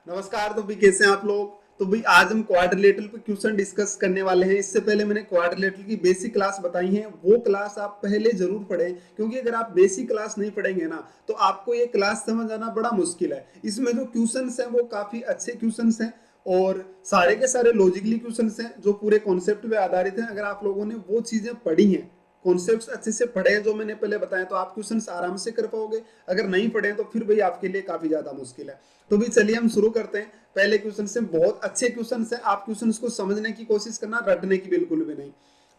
नमस्कार। तो भी कैसे हैं आप लोग। तो भाई आज हम क्वाड्रिलेटरल पे क्वेश्चन डिस्कस करने वाले हैं। इससे पहले मैंने क्वाड्रिलेटरल की बेसिक क्लास बताई है, वो क्लास आप पहले जरूर पढ़ें, क्योंकि अगर आप बेसिक क्लास नहीं पढ़ेंगे ना तो आपको ये क्लास समझ आना बड़ा मुश्किल है। इसमें जो क्वेश्चंस हैं वो काफी अच्छे क्वेश्चंस हैं और सारे के सारे लॉजिकली क्वेश्चंस हैं जो पूरे कॉन्सेप्ट पे आधारित हैं। अगर आप लोगों ने वो चीजें पढ़ी हैं, कॉन्सेप्ट्स अच्छे से पढ़े हैं जो मैंने पहले बताया, तो आप क्वेश्चंस आराम से कर पाओगे। अगर नहीं पढ़े तो फिर भाई आपके लिए काफी ज्यादा मुश्किल है। तो भी चलिए हम शुरू करते हैं। पहले क्वेश्चन से, बहुत अच्छे क्वेश्चन है, आप क्वेश्चन को समझने की कोशिश करना, रटने की बिल्कुल भी नहीं।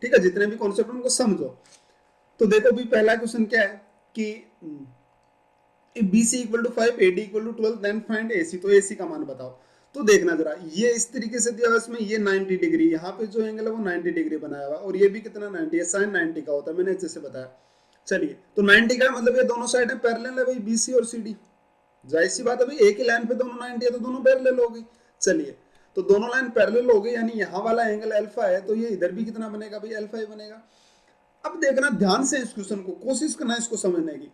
ठीक है, जितने भी कॉन्सेप्ट उनको समझो। तो देखो भी पहला क्वेश्चन क्या है कि B C equal to 5 A D equal to 12 then find A C. तो ए सी का मान बताओ। तो देखना जरा, ये इस तरीके से दिया हुआ, इसमें ये 90 डिग्री, यहाँ पे जो एंगल है वो 90 डिग्री बनाया हुआ, और ये भी कितना 90 है, साइन 90 का होता है, मैंने अच्छे से बताया। चलिए, तो 90 का मतलब ये दोनों साइड है पैरेलल है भाई, बी सी और सी डी। जाहिर सी बात है भाई, एक ही लाइन पे दोनों 90 है तो दोनों पैरेलल हो गई। चलिए, तो दोनों लाइन पैरेलल हो गई, यानी यहाँ वाला एंगल अल्फा है, तो ये इधर भी कितना बनेगा भाई, अल्फा ही बनेगा। अब देखना ध्यान से इस क्वेश्चन को, कोशिश करना इसको समझने की।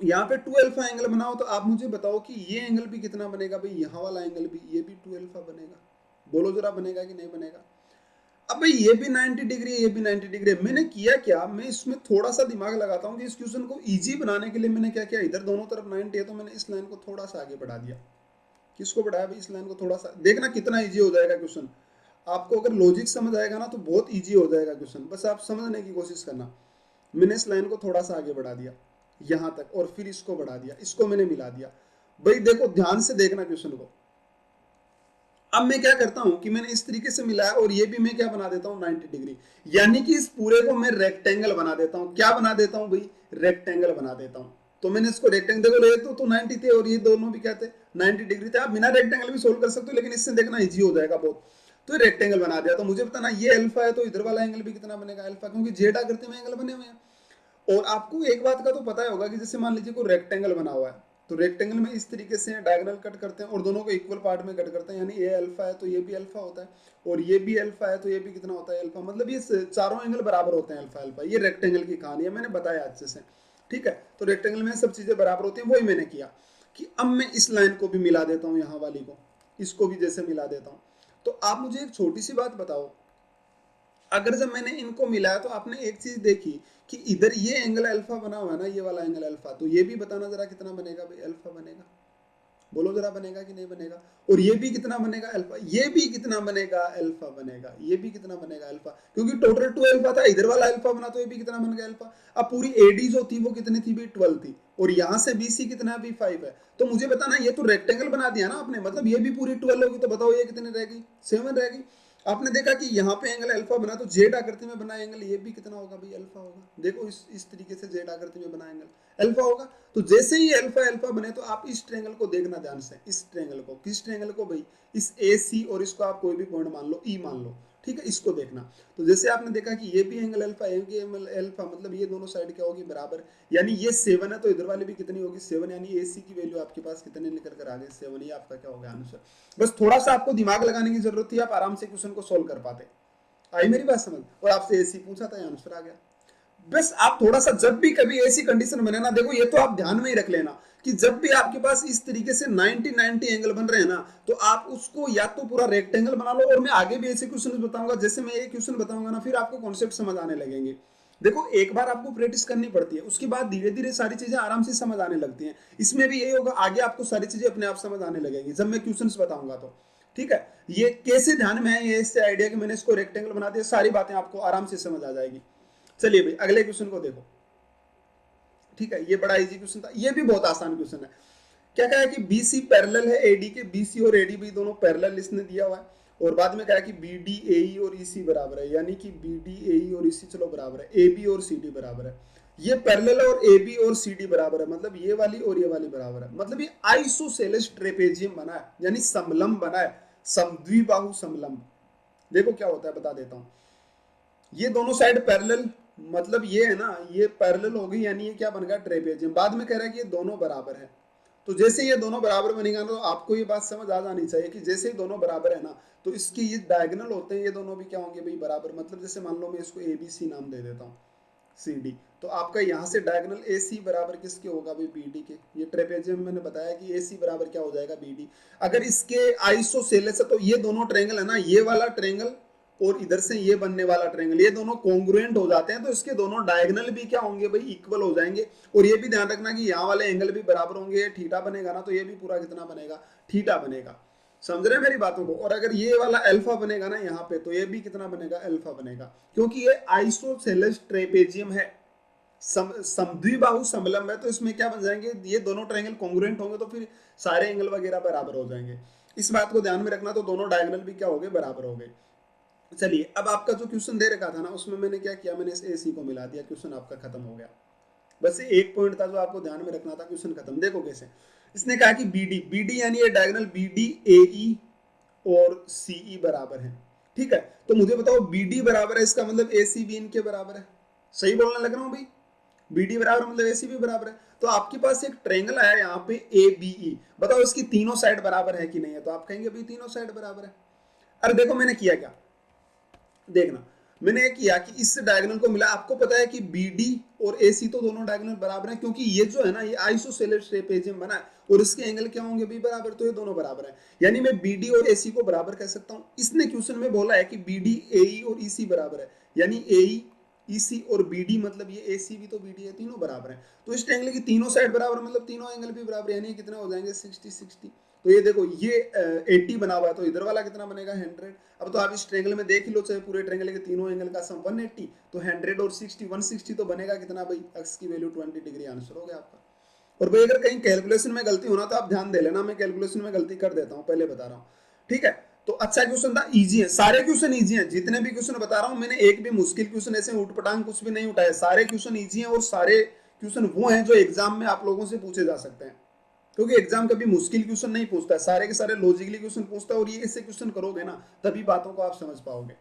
यहाँ पे 2 अल्फा एंगल बनाओ, तो आप मुझे बताओ कि ये एंगल भी कितना बनेगा भाई, यहाँ वाला एंगल भी, ये भी 2 अल्फा बनेगा। बोलो जरा, बनेगा कि नहीं बनेगा। अब भाई ये भी 90 डिग्री है, ये भी 90 डिग्री है। मैंने किया क्या, मैं इसमें थोड़ा सा दिमाग लगाता हूँ कि इस क्वेश्चन को इजी बनाने के लिए मैंने क्या किया, इधर दोनों तरफ 90 है तो मैंने इस लाइन को थोड़ा सा आगे बढ़ा दिया। किसको बढ़ाया भाई, इस लाइन को थोड़ा सा। देखना कितना इजी हो जाएगा क्वेश्चन। आपको अगर लॉजिक समझ आएगा ना तो बहुत इजी हो जाएगा क्वेश्चन, बस आप समझने की कोशिश करना। मैंने इस लाइन को थोड़ा सा आगे बढ़ा दिया यहां तक, और फिर इसको बढ़ा दिया, इसको मैंने मिला दिया। भाई देखो ध्यान से देखना क्वेश्चन को। अब मैं क्या करता हूं कि मैंने इस तरीके से मिलाया, और ये भी मैं क्या बना देता हूं, 90 डिग्री। यानी कि इस पूरे को मैं रेक्टेंगल बना देता हूं। क्या बना देता हूं भाई, रेक्टेंगल बना देता हूं। तो मैंने इसको रेक्टेंगल, देखो ये तो 90 थे और ये दोनों भी क्या थे, 90 डिग्री थे। आप बिना रेक्टेंगल भी सोल्व कर सकते हो, लेकिन इससे देखना इजी हो जाएगा बहुत। तो रेक्टेंगल बना दिया, तो मुझे बताना ये अल्फा है, तो इधर वाला एंगल भी कितना बनेगा, अल्फा, क्योंकि जेड आकृति में एंगल बने हुए हैं। और आपको एक बात का तो पता ही होगा कि जैसे मान लीजिए कोई रेक्टेंगल बना हुआ है, तो रेक्टेंगल में इस तरीके से डायगोनल कट करते हैं और दोनों को इक्वल पार्ट में कट करते हैं, यानी ये अल्फा है तो ये भी अल्फा होता है, और ये भी अल्फा है तो ये भी कितना होता है, अल्फा। मतलब ये चारों एंगल बराबर होते हैं, अल्फा अल्फा। ये रेक्टेंगल की कहानी है, मैंने बताया अच्छे से। ठीक है, तो रेक्टेंगल में सब चीजें बराबर होती हैं, वही मैंने किया कि अब मैं इस लाइन को भी मिला देता हूँ, यहाँ वाली को, इसको भी जैसे मिला देता हूँ। तो आप मुझे एक छोटी सी बात बताओ, अगर जब मैंने इनको मिलाया तो आपने एक चीज देखी कि इधर ये एंगल अल्फा बना हुआ है ना, ये वाला एंगल अल्फा, तो ये भी बताना जरा कितना बनेगा भाई, अल्फा बनेगा। बोलो जरा, बनेगा कि नहीं बनेगा। और ये भी कितना बनेगा, अल्फा। ये भी कितना बनेगा, अल्फा बनेगा। ये भी कितना बनेगा, अल्फा, क्योंकि टोटल 2 अल्फा था, इधर वाला अल्फा बना, तो ये भी कितना बन गया, अल्फा। अब पूरी एडी जो थी वो कितनी थी भाई, 12 थी, और यहां से बीसी कितना है, 5 है। तो मुझे बताना, ये तो रेक्टेंगल बना दिया ना आपने, मतलब ये भी पूरी 12 होगी, तो बताओ ये कितनी रहेगी, 7 रहेगी। आपने देखा कि यहाँ पे एंगल अल्फा बना, तो जेड आकृति में बना एंगल ये भी कितना होगा भाई, अल्फा होगा। देखो इस तरीके से जेड आकृति में बना एंगल अल्फा होगा। तो जैसे ही अल्फा अल्फा बने, तो आप इस ट्रेंगल को देखना ध्यान से। इस ट्रेंगल को, किस ट्रेंगल को भाई, इस ए सी, और इसको आप कोई भी पॉइंट मान लो, ई मान लो। ठीक है, इसको देखना। तो जैसे आपने देखा कि ये भी एंगल अल्फा, ये भी एंगल अल्फा, मतलब ये दोनों साइड क्या होगी, बराबर। यानी ये 7 है तो इधर वाली भी कितनी होगी, 7। यानी ए सी की वैल्यू आपके पास कितने निकल कर आ गए, 7। ये आपका क्या होगा आंसर। बस थोड़ा सा आपको दिमाग लगाने की जरूरत थी, आप आराम से क्वेश्चन को सोल्व कर पाते। आई मेरी बात समझ। और आपसे ए सी पूछा था, आंसर आ गया। बस आप थोड़ा सा, जब भी कभी ऐसी कंडीशन बने ना, देखो ये तो आप ध्यान में ही रख लेना कि जब भी आपके पास इस तरीके से 90-90 एंगल बन रहे हैं ना, तो आप उसको या तो पूरा रेक्टेंगल बना लो। और मैं आगे भी ऐसे क्वेश्चन बताऊंगा, जैसे मैं ये क्वेश्चन बताऊंगा ना, फिर आपको कॉन्सेप्ट समझ आने लगेंगे। देखो एक बार आपको प्रैक्टिस करनी पड़ती है, उसके बाद धीरे धीरे सारी चीजें आराम से समझ आने लगती हैं। इसमें भी यही होगा, आगे आपको सारी चीजें अपने आप समझ आने लगेंगी जब मैं क्वेश्चन बताऊंगा तो। ठीक है, ये कैसे ध्यान में है, ये इससे आइडिया कि मैंने इसको रेक्टेंगल बना दिया, सारी बातें आपको आराम से समझ आ जाएगी। चलिए भाई अगले क्वेश्चन को देखो। ठीक है, ये बड़ा इजी क्वेश्चन था, ये भी बहुत आसान क्वेश्चन है। क्या कहा है कि बीसी पैरेलल है एडी के, बीसी और एडी भी दोनों पैरेलल इसने दिया हुआ है। और बाद में कहा है कि बीडी एई और ईसी बराबर है, यानी कि बीडी एई और ईसी चलो बराबर है, ए बी और सी डी बराबर है। ये पैरेलल है और ए बी और सी डी बराबर है, मतलब ये वाली और ये वाली बराबर है। मतलब ये आइसोसेलेस ट्रेपेजियम बना है, यानी समलंब बना है, द्विबाहु समलंब। देखो क्या होता है बता देता हूं। ये दोनों साइड पैरेलल, मतलब ये है ना, ये पैरेलल हो गई, यानी ये क्या बन गया, ट्रेपेजियम। बाद में कह रहा है कि ये दोनों बराबर है। तो जैसे ये दोनों बराबर बनेगा, तो आपको ये बात समझ आ जानी चाहिए कि जैसे ही दोनों बराबर है ना, तो इसकी ये डायगोनल होते हैं, ये दोनों भी क्या होंगे भाई, बराबर। मतलब जैसे मान लो मैं इसको ए बी सी नाम दे देता हूँ, सी डी। तो आपका यहाँ से डायगोनल ए सी बराबर किसके होगा भाई, बी डी के। ये ट्रेपेजियम मैंने बताया कि ए सी बराबर क्या हो जाएगा, बी डी। अगर इसके आइसोसेलेस है तो ये दोनों ट्रायंगल है ना, ये वाला ट्रायंगल और इधर से ये बनने वाला ट्रायंगल, ये दोनों कॉन्ग्रुएंट हो जाते हैं, तो इसके दोनों डायगोनल भी क्या होंगे भाई, इक्वल हो जाएंगे। और ये भी ध्यान रखना कि यहाँ वाले एंगल भी बराबर होंगे, थीटा बनेगा ना, तो ये भी पूरा कितना बनेगा, थीटा बनेगा। समझ रहे हैं मेरी बातों को। और अगर ये वाला अल्फा बनेगा ना यहाँ पे, तो ये भी कितना बनेगा, अल्फा बनेगा, क्योंकि ये आइसोसेलेस ट्रेपेजियम है, द्विबाहु समलंब है, तो इसमें क्या बन जाएंगे, ये दोनों ट्रायंगल कॉन्ग्रुएंट होंगे, तो फिर सारे एंगल वगैरह बराबर हो जाएंगे। इस बात को ध्यान में रखना, तो दोनों डायगोनल भी क्या हो गए, बराबर हो गए। चलिए, अब आपका जो क्वेश्चन दे रखा था ना, उसमें मैंने क्या किया, मैंने इस ए सी को मिला दिया, क्वेश्चन आपका खत्म हो गया। बस एक पॉइंट था जो आपको ध्यान में रखना था, क्वेश्चन खत्म। देखो कैसे, इसने कहा कि बी डी यानी ये डायगोनल बी डी ए ई और सी ई बराबर है, ठीक है। तो मुझे बताओ बी डी बराबर है, इसका मतलब ए सी भी इनके बराबर है। सही बोलने लग रहा हूं भाई, बी डी बराबर मतलब ए सी भी बराबर है। तो आपके पास एक ट्रायंगल आया यहाँ पे ए बी ई, बताओ इसकी तीनों साइड बराबर है कि नहीं है, तो आप कहेंगे भाई तीनों साइड बराबर है। अरे देखो मैंने किया क्या, देखना, मैंने किया कि इस डायगोनल को मिला। आपको पता है कि BD और AC तो दोनों डायगोनल बराबर हैं, क्योंकि ये जो है ना, ये आइसोसेलेस ट्रेपेजियम बना है और इसके एंगल क्या होंगे भी बराबर, तो ये दोनों बराबर हैं। यानी मैं BD और AC को बराबर कह सकता हूं। इसने क्वेश्चन में बोला है कि BD AE और EC बराबर है, यानी AE EC और BD मतलब ये AC भी तो BD है, तीनों बराबर हैं। तो इस ट्रायंगल की तीनों साइड बराबर मतलब तीनों एंगल भी बराबर, यानी कितने हो जाएंगे, 60-60। तो ये देखो, ये 80 बना हुआ है, तो इधर वाला कितना बनेगा, 100। अब तो आप इस ट्रायंगल में देख ही लो, चाहे पूरे ट्रायंगल के तीनों एंगल का सम 180, तो 100 और 60 160 तो बनेगा कितना भाई, x की वैल्यू 20 डिग्री, आंसर हो गया आपका। और भाई अगर कहीं कैलकुलेशन में गलती होना तो आप ध्यान दे लेना, मैं कैलकुलेशन में गलती कर देता हूँ, पहले बता रहा हूँ, ठीक है। तो अच्छा क्वेश्चन था, इजी है, सारे क्वेश्चन इजी हैं, जितने भी क्वेश्चन बता रहा हूँ मैंने, एक भी मुश्किल क्वेश्चन ऐसे उठपटांग कुछ भी नहीं उठाया, सारे क्वेश्चन इजी हैं। और सारे क्वेश्चन वो हैं जो एग्जाम में आप लोगों से पूछे जा सकते हैं, क्योंकि एग्जाम कभी मुश्किल क्वेश्चन नहीं पूछता है, सारे के सारे लॉजिकली क्वेश्चन पूछता है। और ये ऐसे क्वेश्चन करोगे ना, तभी बातों को आप समझ पाओगे।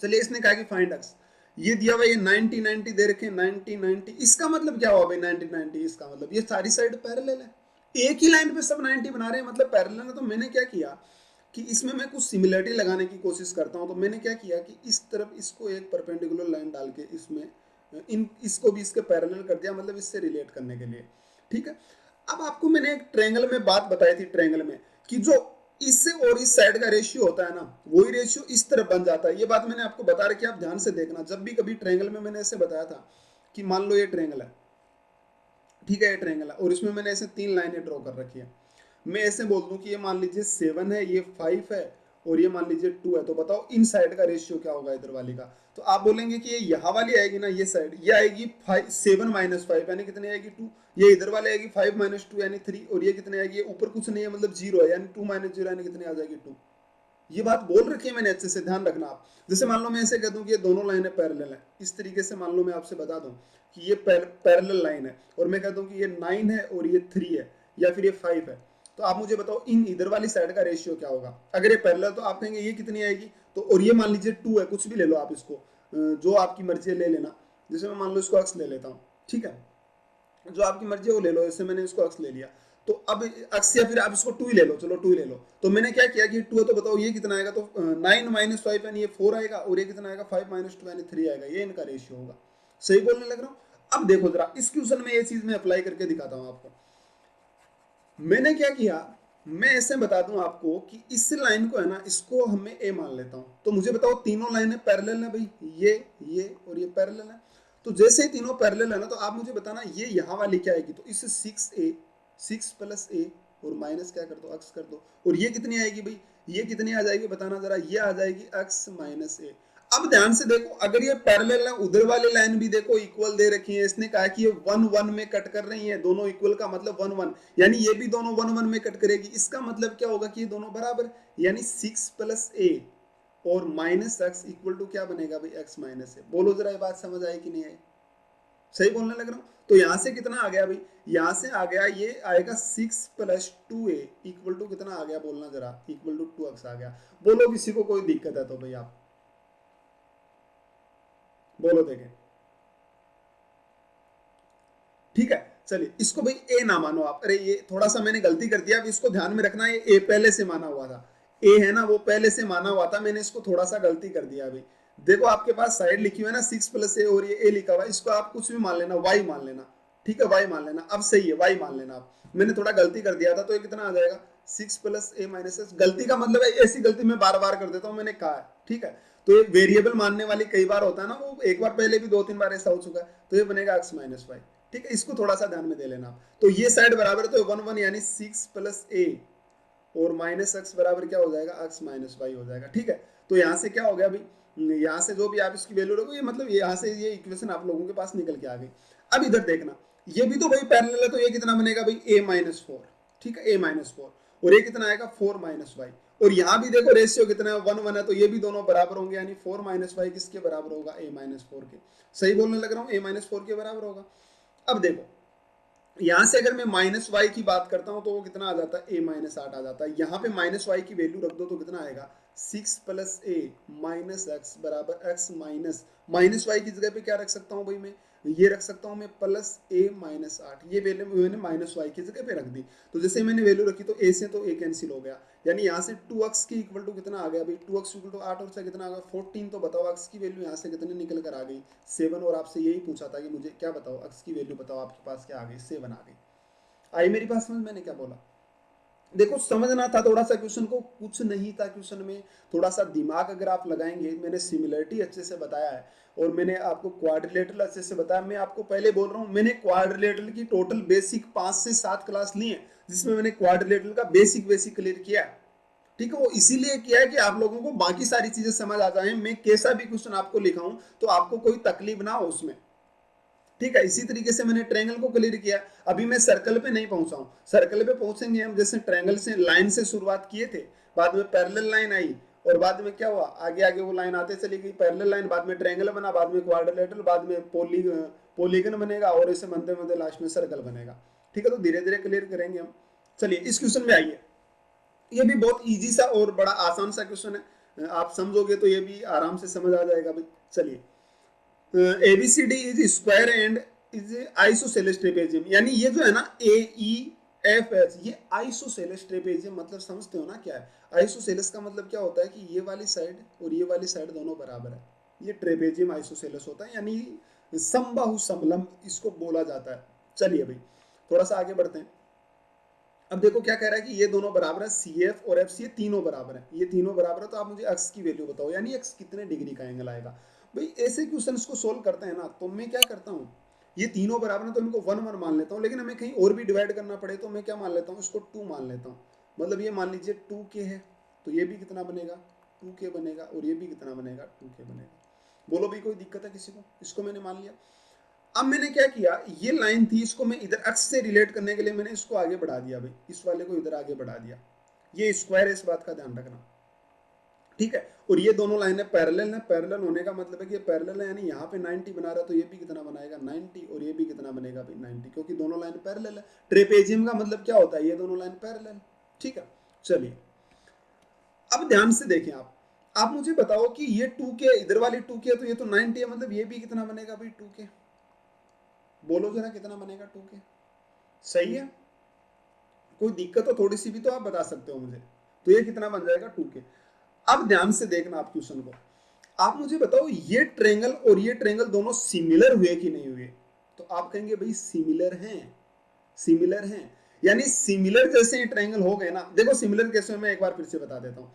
चलिए, इसने कहा कि फाइंड एक्स, ये दिया हुआ, ये 90 90 दे रखे, 90 90, इसका मतलब क्या हुआ भाई 90 90, इसका मतलब ये सारी साइड पैरेलल है, एक ही लाइन पे सब 90 बना रहे हैं, मतलब पैरेलल है। तो मैंने क्या किया कि इसमें मैं कुछ सिमिलरिटी लगाने की कोशिश करता हूं। तो मैंने क्या किया कि इस तरफ इसको एक परपेंडिकुलर लाइन डाल के इसमें इसको भी इसके पैरेलल कर दिया, मतलब इससे रिलेट करने के लिए, ठीक है। अब आपको मैंने एक ट्रायंगल में बात बताई थी, ट्रायंगल में कि जो इससे और इस साइड का रेशियो होता है ना, वही रेशियो इस तरफ बन जाता है। ये बात मैंने आपको बता रखी है, आप ध्यान से देखना। जब भी कभी ट्रायंगल में मैंने ऐसे बताया था कि मान लो ये ट्रायंगल है, ठीक है, ये ट्रायंगल है, और इसमें मैंने ऐसे 3 लाइनें ड्रॉ कर रखी है। मैं ऐसे बोल दूं कि ये मान लीजिए 7 है, ये 5 है, और ये मान लीजिए 2 है। तो बताओ इन साइड का रेशियो क्या होगा इधर वाली का। तो आप बोलेंगे कि ये यहाँ वाली आएगी ना, ये साइड, ये आएगी 7 - 5 यानी कितनी आएगी, 2। ये इधर वाले आएगी 5 - 2 यानी 3। और ये कितने आएगी, ऊपर कुछ नहीं है, मतलब 0 है, यानी 2 - 0 यानी कितनी आ जाएगी, 2। ये बात बोल रखी है मैंने अच्छे से, ध्यान रखना आप। जैसे मान लो मैं ऐसे कह दूं कि ये दोनों लाइनें पैरेलल है, इस तरीके से मान लो मैं आपसे बता दूं कि ये पैरेलल लाइन है, और मैं कह दूं कि ये 9 है और ये 3 है, या फिर ये 5 है। तो आप मुझे बताओ इन इधर वाली साइड का रेशियो क्या होगा। अगर ये पैरेलल तो आप कहेंगे ये कितनी आएगी, तो और ये मान लीजिए 2 है, कुछ भी ले लो आप इसको, जो आपकी मर्जी है ले लेना। जैसे मैं मान लो इसको अक्स ले लेता हूँ, ठीक है, जो आपकी मर्जी है वो ले लो। जैसे मैंने इसको अक्स ले लिया, तो अब अक्स, या फिर आप इसको 2 ही ले लो, चलो 2 ही ले लो। तो मैंने क्या किया कि 2 है, तो बताओ ये कितना आएगा, तो 9 - 5 यानी ये 4 आएगा, और ये कितना आएगा, 5 - 2 यानी 3 आएगा। ये इनका रेशियो होगा। सही बोलने लग रहा हूँ। अब देखो जरा, इस क्वेश्चन में ये चीज मैं अप्लाई करके दिखाता हूँ आपको। मैंने क्या किया, मैं ऐसे बता दूं आपको कि इस लाइन को है ना, इसको हमें ए मान लेता हूं। तो मुझे बताओ तीनों लाइनें पैरेलल है भाई, ये और ये पैरेलल है। तो जैसे ही तीनों पैरेलल है ना, तो आप मुझे बताना ये यहाँ वाली क्या आएगी। तो इस 6a, 6 + a और माइनस क्या कर दो, अक्स कर दो। और ये कितनी आएगी भाई, ये कितनी आ जाएगी बताना जरा, ये आ जाएगी x - a। अब ध्यान से देखो, अगर ये पैरेलल है, उधर वाली लाइन भी देखो इक्वल दे रखी है। इसने कहा कि ये 1 1 में कट कर रही है, दोनों इक्वल का मतलब 1 1, यानी ये भी दोनों 1 1 में कट करेगी। इसका मतलब क्या होगा कि ये दोनों बराबर, यानी 6 + a और -x = क्या बनेगा भाई, x - a। बोलो जरा, ये बात समझ आई कि नहीं आई। सही बोलने लग रहा हूँ। तो यहां से कितना आ गया भाई, यहां से आ गया, ये आएगा 6 + 2a = कितना आ गया, बोलना जरा, = 2x आ गया। बोलो किसी को कोई दिक्कत है तो भाई आप बोलो, देखें, ठीक है। चलिए, इसको भाई ए ना मानो आप। अरे ये थोड़ा सा मैंने गलती कर दिया, अब इसको ध्यान में रखना, ये ए पहले से माना हुआ था, ए है ना वो पहले से माना हुआ था, मैंने इसको थोड़ा सा गलती कर दिया अभी। देखो आपके पास साइड लिखी हुई है ना 6 प्लस ए, और ये ए लिखा हुआ है, इसको आप कुछ भी मान लेना, वाई मान लेना, ठीक है, वाई मान लेना। अब सही है, वाई मान लेना आप, मैंने थोड़ा गलती कर दिया था, तो ये कितना आ जाएगा 6 प्लस ए माइनस एस। गलती का मतलब है ऐसी गलती मैं बार बार कर देता हूँ, मैंने कहा है, ठीक है। तो ये वेरिएबल मानने वाली कई बार होता है ना, वो एक बार पहले भी 2-3 बार ऐसा हो चुका है, तो ये बनेगा एक्स माइनस वाई, ठीक है। इसको थोड़ा सा ध्यान में दे लेना आप। तो ये साइड बराबर तो 1 1 यानी 6 प्लस ए और माइनस एक्स बराबर क्या हो जाएगा, एक्स माइनस वाई हो जाएगा, ठीक है। तो यहाँ से क्या हो गया अभी, यहाँ से जो भी आप इसकी वैल्यू रखो, ये मतलब यहाँ से ये इक्वेशन आप लोगों के पास निकल के आ गई। अब इधर देखना, ये भी तो भाई पैरेलल है, तो ये कितना बनेगा भाई ए माइनस फोर, ठीक है, ए माइनस फोर, और ये कितना आएगा 4 माइनस वाई। और यहाँ भी देखो रेशियो कितना है, 1 1 है, तो ये भी दोनों बराबर होंगे, यानी 4 माइनस वाई किसके बराबर होगा, ए माइनस फोर के। सही बोलने लग रहा हूँ, ए माइनस फोर के बराबर होगा। अब देखो यहां से अगर मैं माइनस वाई की बात करता हूं, तो वो कितना आ जाता है, ए माइनस 8 आ जाता है। यहाँ पे माइनस वाई की वैल्यू रख दो तो कितना आएगा, 6 प्लस ए माइनस एक्स बराबर एक्स माइनस, माइनस वाई की जगह पे क्या रख सकता हूँ भाई, मैं ये रख सकता हूँ मैं प्लस ए माइनस 8, ये वैल्यू मैंने माइनस वाई की जगह पे रख दी। तो जैसे मैंने वैल्यू रखी, तो ए से तो ए कैंसिल हो गया, यानी यहाँ से 2x की इक्वल टू कितना आ गया भाई, 2x इक्वल टू 8 और से कितना आ गया 14। तो बताओ x की वैल्यू यहाँ से कितनी निकल कर आ गई, 7। और आपसे यही पूछा था कि मुझे क्या बताओ x की वैल्यू बताओ, आपके पास क्या आ गई, 7 आ गई। आई मेरी बात समझ, मैंने क्या बोला। देखो समझना था थोड़ा सा क्वेश्चन को, कुछ नहीं था क्वेश्चन में, थोड़ा सा दिमाग अगर आप लगाएंगे। मैंने सिमिलरिटी अच्छे से बताया है, और मैंने आपको क्वाड्रिलेटरल अच्छे से बताया। मैं आपको पहले बोल रहा हूँ, मैंने क्वाड्रिलेटरल की टोटल बेसिक 5 से 7 क्लास ली है, जिसमें मैंने क्वाड्रिलेटरल का बेसिक बेसिक क्लियर किया है, ठीक है। वो इसीलिए किया है कि आप लोगों को बाकी सारी चीजें समझ आ जाए, मैं कैसा भी क्वेश्चन आपको लिखाऊं तो आपको कोई तकलीफ ना हो उसमें, ठीक है। इसी तरीके से मैंने ट्रायंगल को क्लियर किया। अभी मैं सर्कल पे नहीं पहुंचा हूं, सर्कल पे पहुंचेंगे हम। जैसे ट्रायंगल से लाइन से शुरुआत किए थे, बाद में पैरेलल लाइन आई, और बाद में क्या हुआ, आगे आगे वो लाइन आते चली गई, पैरेलल लाइन, बाद में ट्रायंगल बना, बाद में क्वाड्रिलेटरल, बाद में पोलीगन बनेगा, और इसे बनते बनते लास्ट में सर्कल बनेगा, ठीक है। तो धीरे धीरे क्लियर करेंगे हम। चलिए इस क्वेश्चन में आइए। ये भी बहुत इजी सा और बड़ा आसान सा क्वेश्चन है, आप समझोगे तो ये भी आराम से समझ आ जाएगा भाई। चलिए, ABCD is square and is isosceles trapezium, यानी ये जो है ना AEFH, ये आइसोसेलेस ट्रेपेजियम मतलब समझते हो ना क्या है। आइसोसेलेस का मतलब क्या होता है कि ये वाली साइड और ये वाली साइड दोनों बराबर है, ये ट्रेपेजियम आइसोसेलेस होता है, यानी समबाहु समलंब इसको बोला जाता है। चलिए भाई थोड़ा सा आगे बढ़ते हैं। अब देखो क्या कह रहा है कि ये दोनों बराबर है, CF और FC ये तीनों बराबर है, ये तीनों बराबर है, तो आप मुझे x की वैल्यू बताओ, यानी x कितने डिग्री का एंगल आएगा। भाई ऐसे क्वेश्चंस को सोल्व करते हैं ना, तो मैं क्या करता हूँ, ये तीनों बराबर है तो इनको 1 1 मान लेता हूँ, लेकिन हमें कहीं और भी डिवाइड करना पड़े तो मैं क्या मान लेता हूँ, इसको 2 मान लेता हूँ। मतलब ये मान लीजिए 2k है, तो ये भी कितना बनेगा 2k बनेगा, और ये भी कितना बनेगा 2k बनेगा। बोलो भाई कोई दिक्कत है किसी को, इसको मैंने मान लिया। अब मैंने क्या किया, ये लाइन थी, इसको मैं इधर एक्स से रिलेट करने के लिए मैंने इसको आगे बढ़ा दिया भाई, इस वाले को इधर आगे बढ़ा दिया। ये स्क्वायर है, इस बात का ध्यान रखना, ठीक है। और ये दोनों लाइनें पैरेलल है, पैरेलल होने का मतलब है कि ये पैरेलल है, यानी यहाँ पे 90 बना रहा है, तो ये भी कितना बनाएगा 90, और ये भी कितना बनेगा भाई 90, क्योंकि दोनों लाइन पैरेलल है। ट्रेपेजियम का मतलब क्या होता है, ये दोनों लाइन पैरेलल, ठीक है। चलिए अब ध्यान से देखें आप मुझे बताओ कि ये 2k इधर वाली 2k है, तो ये तो 90 है, मतलब ये भी कितना बनेगा भाई 2k। बोलो जरा कितना बनेगा 2k, सही है। कोई दिक्कत हो थोड़ी सी भी तो आप बता सकते हो मुझे। तो ये कितना बन जाएगा 2k। अब ध्यान से देखना आप क्वेश्चन को, आप मुझे बताओ ये ट्रेंगल और ये ट्रेंगल दोनों सिमिलर हुए कि नहीं हुए। तो आप कहेंगे भाई सिमिलर हैं, सिमिलर हैं, यानी सिमिलर जैसे ट्रायंगल हो गए ना। देखो सिमिलर कैसे, मैं एक बार फिर से बता देता हूँ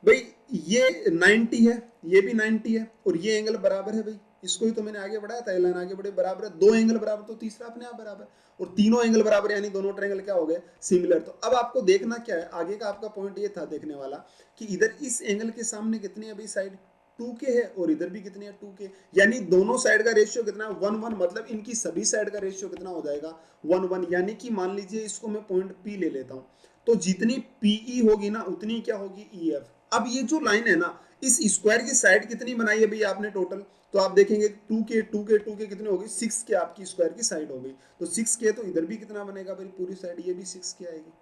भाई। ये 90 है, ये भी 90 है, और ये एंगल बराबर है भाई, इसको ही तो मैंने आगे बढ़ाया था, ये लाइन आगे बढ़े बराबर है, दो एंगल बराबर तो तीसरा अपने आप बराबर, और तीनों एंगल बराबर, यानी दोनों ट्रायंगल क्या हो गए सिमिलर। तो अब आपको देखना क्या है, आगे का आपका पॉइंट ये था देखने वाला कि इधर इस एंगल के सामने कितनी है भाई साइड 2k है, और इधर भी कितनी है 2k, यानी दोनों साइड का रेशियो कितना 1 1, मतलब इनकी सभी साइड का रेशियो कितना हो जाएगा 1 1। यानी कि मान लीजिए इसको मैं पॉइंट P ले लेता हूं, तो जितनी PE होगी ना उतनी क्या होगी EF। अब ये जो लाइन है ना, इस स्क्वायर की साइड कितनी बनाई है भाई आपने टोटल, तो आप देखेंगे 2k 2k 2k कितनी होगी 6k आपकी स्क्वायर की साइड हो गई। तो 6k, तो इधर भी कितना बनेगा भाई पूरी साइड, ये भी 6k आएगी।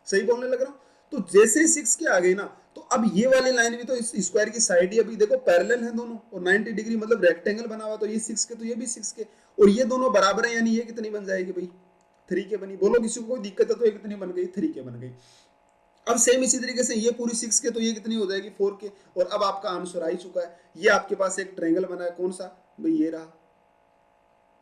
सही बोलने लग रहा हूँ। तो जैसे ही 6 के आ गई ना, तो अब ये वाली लाइन भी तो इस स्क्वायर की साइड ही अभी देखो पैरेलल है दोनों, और 90 डिग्री मतलब रेक्टेंगल बना हुआ, तो ये 6 के तो ये भी 6 के, और ये दोनों बराबर है, यानी ये कितनी बन जाएगी भाई 3 के बनी। बोलो किसी को कोई दिक्कत है, तो ये कितनी बन गई 3 के बन गई। अब सेम इसी तरीके से ये पूरी 6 के, तो ये कितनी हो जाएगी 4 के। और अब आपका आंसर आ ही चुका है। ये आपके पास एक ट्रायंगल बना है, कौन सा भाई, ये रहा,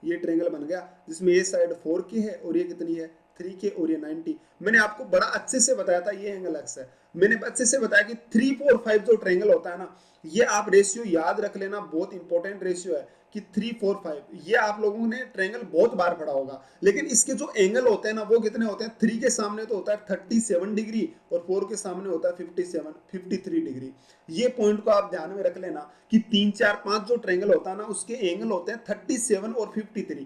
ये ट्रायंगल बन गया जिसमें ये साइड 4 के है और ये कितनी है 3 के, और ये 90। मैंने आपको बड़ा अच्छे से बताया था, ये एंगल एक्स है। मैंने अच्छे से बताया कि 3, 4, 5 जो ट्रायंगल होता है ना, ये आप रेशियो याद रख लेना, बहुत इंपॉर्टेंट रेशियो है कि 3, 4, 5। ये आप लोगों ने ट्रायंगल बहुत बार पढ़ा होगा, लेकिन इसके जो एंगल होते हैं ना वो कितने होते हैं, 3 के सामने तो होता है 37 डिग्री और 4 के सामने होता है 53 डिग्री। ये पॉइंट को आप ध्यान में रख लेना कि 3, 4, 5 जो ट्रायंगल होता है ना उसके एंगल होते हैं 37 और 53।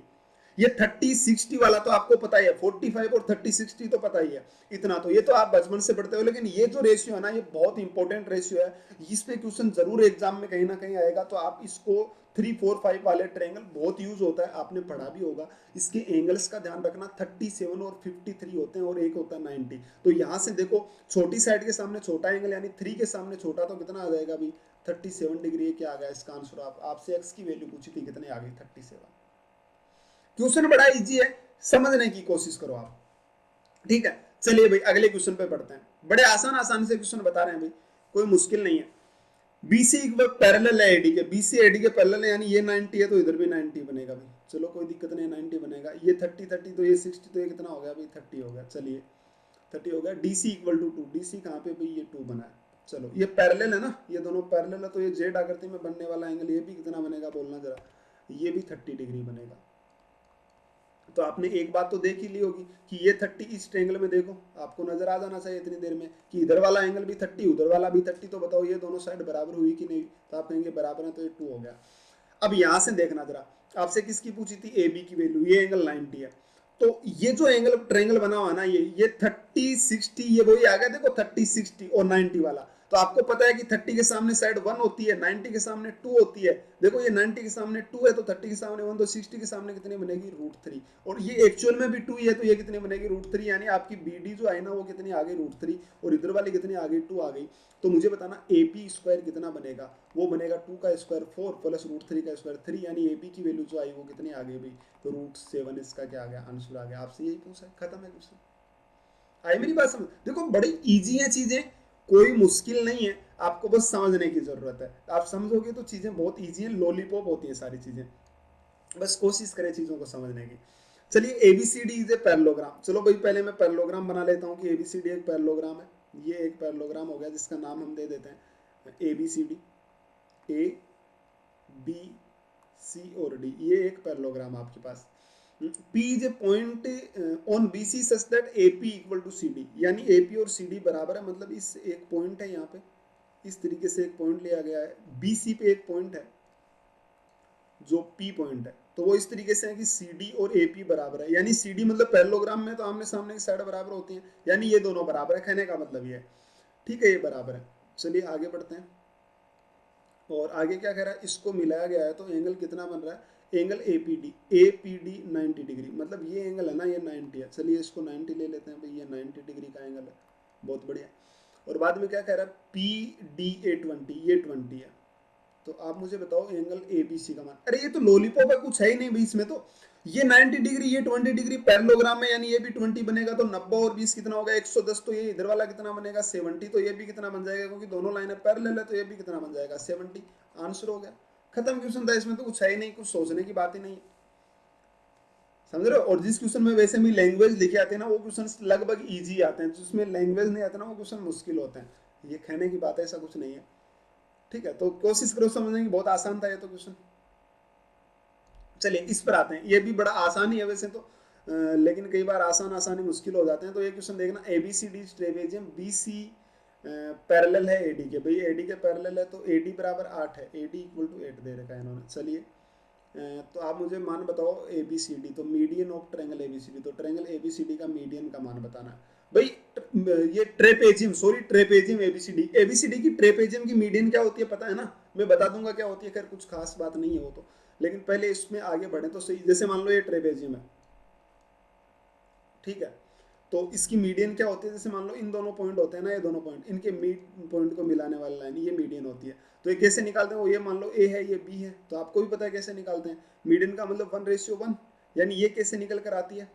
ये 30, 60 वाला तो आपको पता ही है, 45 और 30, 60 तो पता ही है। इतना तो ये तो आप बचपन से पढ़ते हो, लेकिन ये जो रेशियो है ना ये बहुत इंपॉर्टेंट रेशियो है। इस पे क्वेश्चन जरूर एग्जाम में कहीं ना कहीं आएगा, तो आप इसको 3, 4, 5 वाले ट्रायंगल बहुत यूज होता है, आपने पढ़ा भी होगा। इसके एंगल्स का ध्यान रखना, 37 और 53 होते हैं और एक होता है 90। तो यहाँ से देखो, छोटी साइड के सामने छोटा एंगल यानी 3 के सामने छोटा, तो कितना आ जाएगा अभी 37 डिग्री। क्या आ गया इसका आंसर? आपसे एक्स की वैल्यू पूछी थी, कितने आ गई 37। क्वेश्चन बड़ा इजी है, समझने की कोशिश करो आप, ठीक है। चलिए भाई अगले क्वेश्चन पे बढ़ते हैं। बड़े आसान आसान से क्वेश्चन बता रहे हैं भाई, कोई मुश्किल नहीं है। बीसी पैरेलल है एडी के, बीसी एडी के पैरेलल है, यानी ये 90 है तो इधर भी 90 बनेगा भाई। चलो कोई दिक्कत नहीं, 90 बनेगा। ये 30, 30 तो ये 60, तो ये कितना हो गया भाई 30 हो गया। चलिए 30 हो गया। डीसी इक्वल टू 2, डीसी कहाँ पे भाई, ये 2 बना है। चलो ये पैरेलल है ना, ये दोनों पैरेलल है, तो ये जेड आकृति में बनने वाला एंगल ये भी कितना बनेगा बोलना जरा, ये भी 30 डिग्री बनेगा। तो आपने एक बात तो देख ही ली होगी कि ये 30 इस ट्रायंगल में, देखो आपको नजर आ जाना चाहिए इतनी देर में कि इधर वाला एंगल भी 30 उधर वाला भी 30। तो बताओ ये दोनों साइड बराबर हुई कि नहीं? तो आप कहेंगे बराबर है, तो ये 2 हो गया। अब यहां से देखना जरा, आपसे किसकी पूछी थी, ए बी की वैल्यू। ये एंगल 90 है, तो ये जो एंगल ट्रायंगल बना हुआ ना, ये 30, 60, ये वही आ गया देखो 30, 60 और 90 वाला। तो आपको पता है कि 30 के सामने साइड 1 होती है, 90 के सामने 2 होती है। देखो ये 90 के सामने 2 है तो 30 के सामने 1, तो 60 के सामने कितनी बनेगी √3। और ये एक्चुअल में भी 2 ही है, तो ये कितनी बनेगी √3। यानी आपकी बीडी जो है ना वो कितनी आ गई √3, और इधर वाली कितनी आ गई 2 आ गई। तो मुझे बताना ए पी स्क्वायर कितना बनेगा, वो बनेगा 2 का स्क्वायर 4 प्लस √3 का स्क्वायर 3, यानी ए पी की वैल्यू जो आई वो कितनी आ गई भाई, तो √7। इसका क्या आ गया आंसर आ गया। आपसे यही पूछा है, खत्म है क्वेश्चन। आई मेरी बात समझ? देखो बड़ी इजी है चीजें, कोई मुश्किल नहीं है, आपको बस समझने की जरूरत है। आप समझोगे तो चीजें बहुत इजी है, लॉलीपॉप होती है सारी चीजें, बस कोशिश करें चीजों को समझने की। चलिए एबीसीडी इज ए पैरेललोग्राम। चलो भाई पहले मैं पैरेललोग्राम बना लेता हूँ कि एबीसीडी एक पैरेललोग्राम है। ये एक पैरेललोग्राम हो गया जिसका नाम हम दे देते हैं एबीसीडी, ए बी सी और डी, ये एक पैरेललोग्राम आपके पास। P is a point on BC such that AP equal to CD, यानी AP और CD बराबर है, मतलब इस एक पॉइंट है यहाँ पे, इस तरीके से एक पॉइंट लिया गया है। BC पे एक पॉइंट है जो P पॉइंट है, तो वो इस तरीके से है कि CD और AP बराबर है, यानी CD मतलब पैरेललोग्राम में तो आमने सामने की साइड बराबर होती है, यानी ये दोनों बराबर है, कहने का मतलब ये है, ठीक है, ये बराबर है। चलिए आगे बढ़ते हैं, और आगे क्या कह रहा है, इसको मिलाया गया है तो एंगल कितना बन रहा है, एंगल APD 90 डिग्री, मतलब ये एंगल है ना ये 90 है। चलिए इसको 90 ले लेते हैं भाई, ये 90 डिग्री का एंगल है, बहुत बढ़िया। और बाद में क्या कह रहा है, PDA 20, ये 20 है। तो आप मुझे बताओ एंगल ABC का मान, अरे ये तो लॉलीपॉप है, कुछ है ही नहीं बीच में। तो ये 90 डिग्री ये 20 डिग्री पैरेललोग्राम में, यानी ये भी 20 बनेगा, तो 90 और 20 कितना होगा 110। तो ये इधर वाला कितना बनेगा 70, तो ये भी कितना बन जाएगा, क्योंकि दोनों लाइनें पैरेलल है, तो ये भी कितना बन जाएगा 70। आंसर हो गया, खत्म क्वेश्चन था। इसमें तो कुछ है ही नहीं, कुछ सोचने की बात ही नहीं, समझ रहे हो। और जिस क्वेश्चन में वैसे भी लैंग्वेज लिखे आते हैं ना वो क्वेश्चन लगभग इजी आते हैं, जिसमें लैंग्वेज नहीं आते ना वो क्वेश्चन मुश्किल होते हैं। ये कहने की बात है, ऐसा कुछ नहीं है, ठीक है। तो कोशिश करो समझने की, बहुत आसान था ये तो क्वेश्चन। चलिए इस पर आते हैं, ये भी बड़ा आसान ही है वैसे तो, लेकिन कई बार आसान आसान ही मुश्किल हो जाते हैं। तो ये क्वेश्चन देखना, ABCD ट्रेपेजियम BC पैरेलल है AD के, भाई AD के पैरेलल है तो AD बराबर 8 है, AD इक्वल टू 8 दे रखा है इन्होंने। चलिए तो आप मुझे मान बताओ ABCD, तो मीडियन ऑफ ट्रायंगल ABCD, तो ट्रायंगल ABCD का मीडियन का मान बताना है भाई। ये ट्रेपेजियम, सॉरी ट्रेपेजियम ABCD की ट्रेपेजियम की मीडियन क्या होती है पता है ना, मैं बता दूंगा क्या होती है, खैर कुछ खास बात नहीं है वो तो, लेकिन पहले इसमें आगे बढ़े तो सही। जैसे मान लो ये ट्रेपेजियम है, ठीक है, तो इसकी मीडियन क्या होती है, जैसे मान लो इन दोनों पॉइंट होते हैं ना, ये दोनों पॉइंट, इनके मीड पॉइंट को मिलाने वाली लाइन ये मीडियन होती है। तो ये कैसे निकालते हैं, वो ये मान लो A है ये B है, तो आपको भी पता है कैसे निकालते हैं, मीडियन का मतलब 1:1, यानी ये कैसे निकल कर आती है,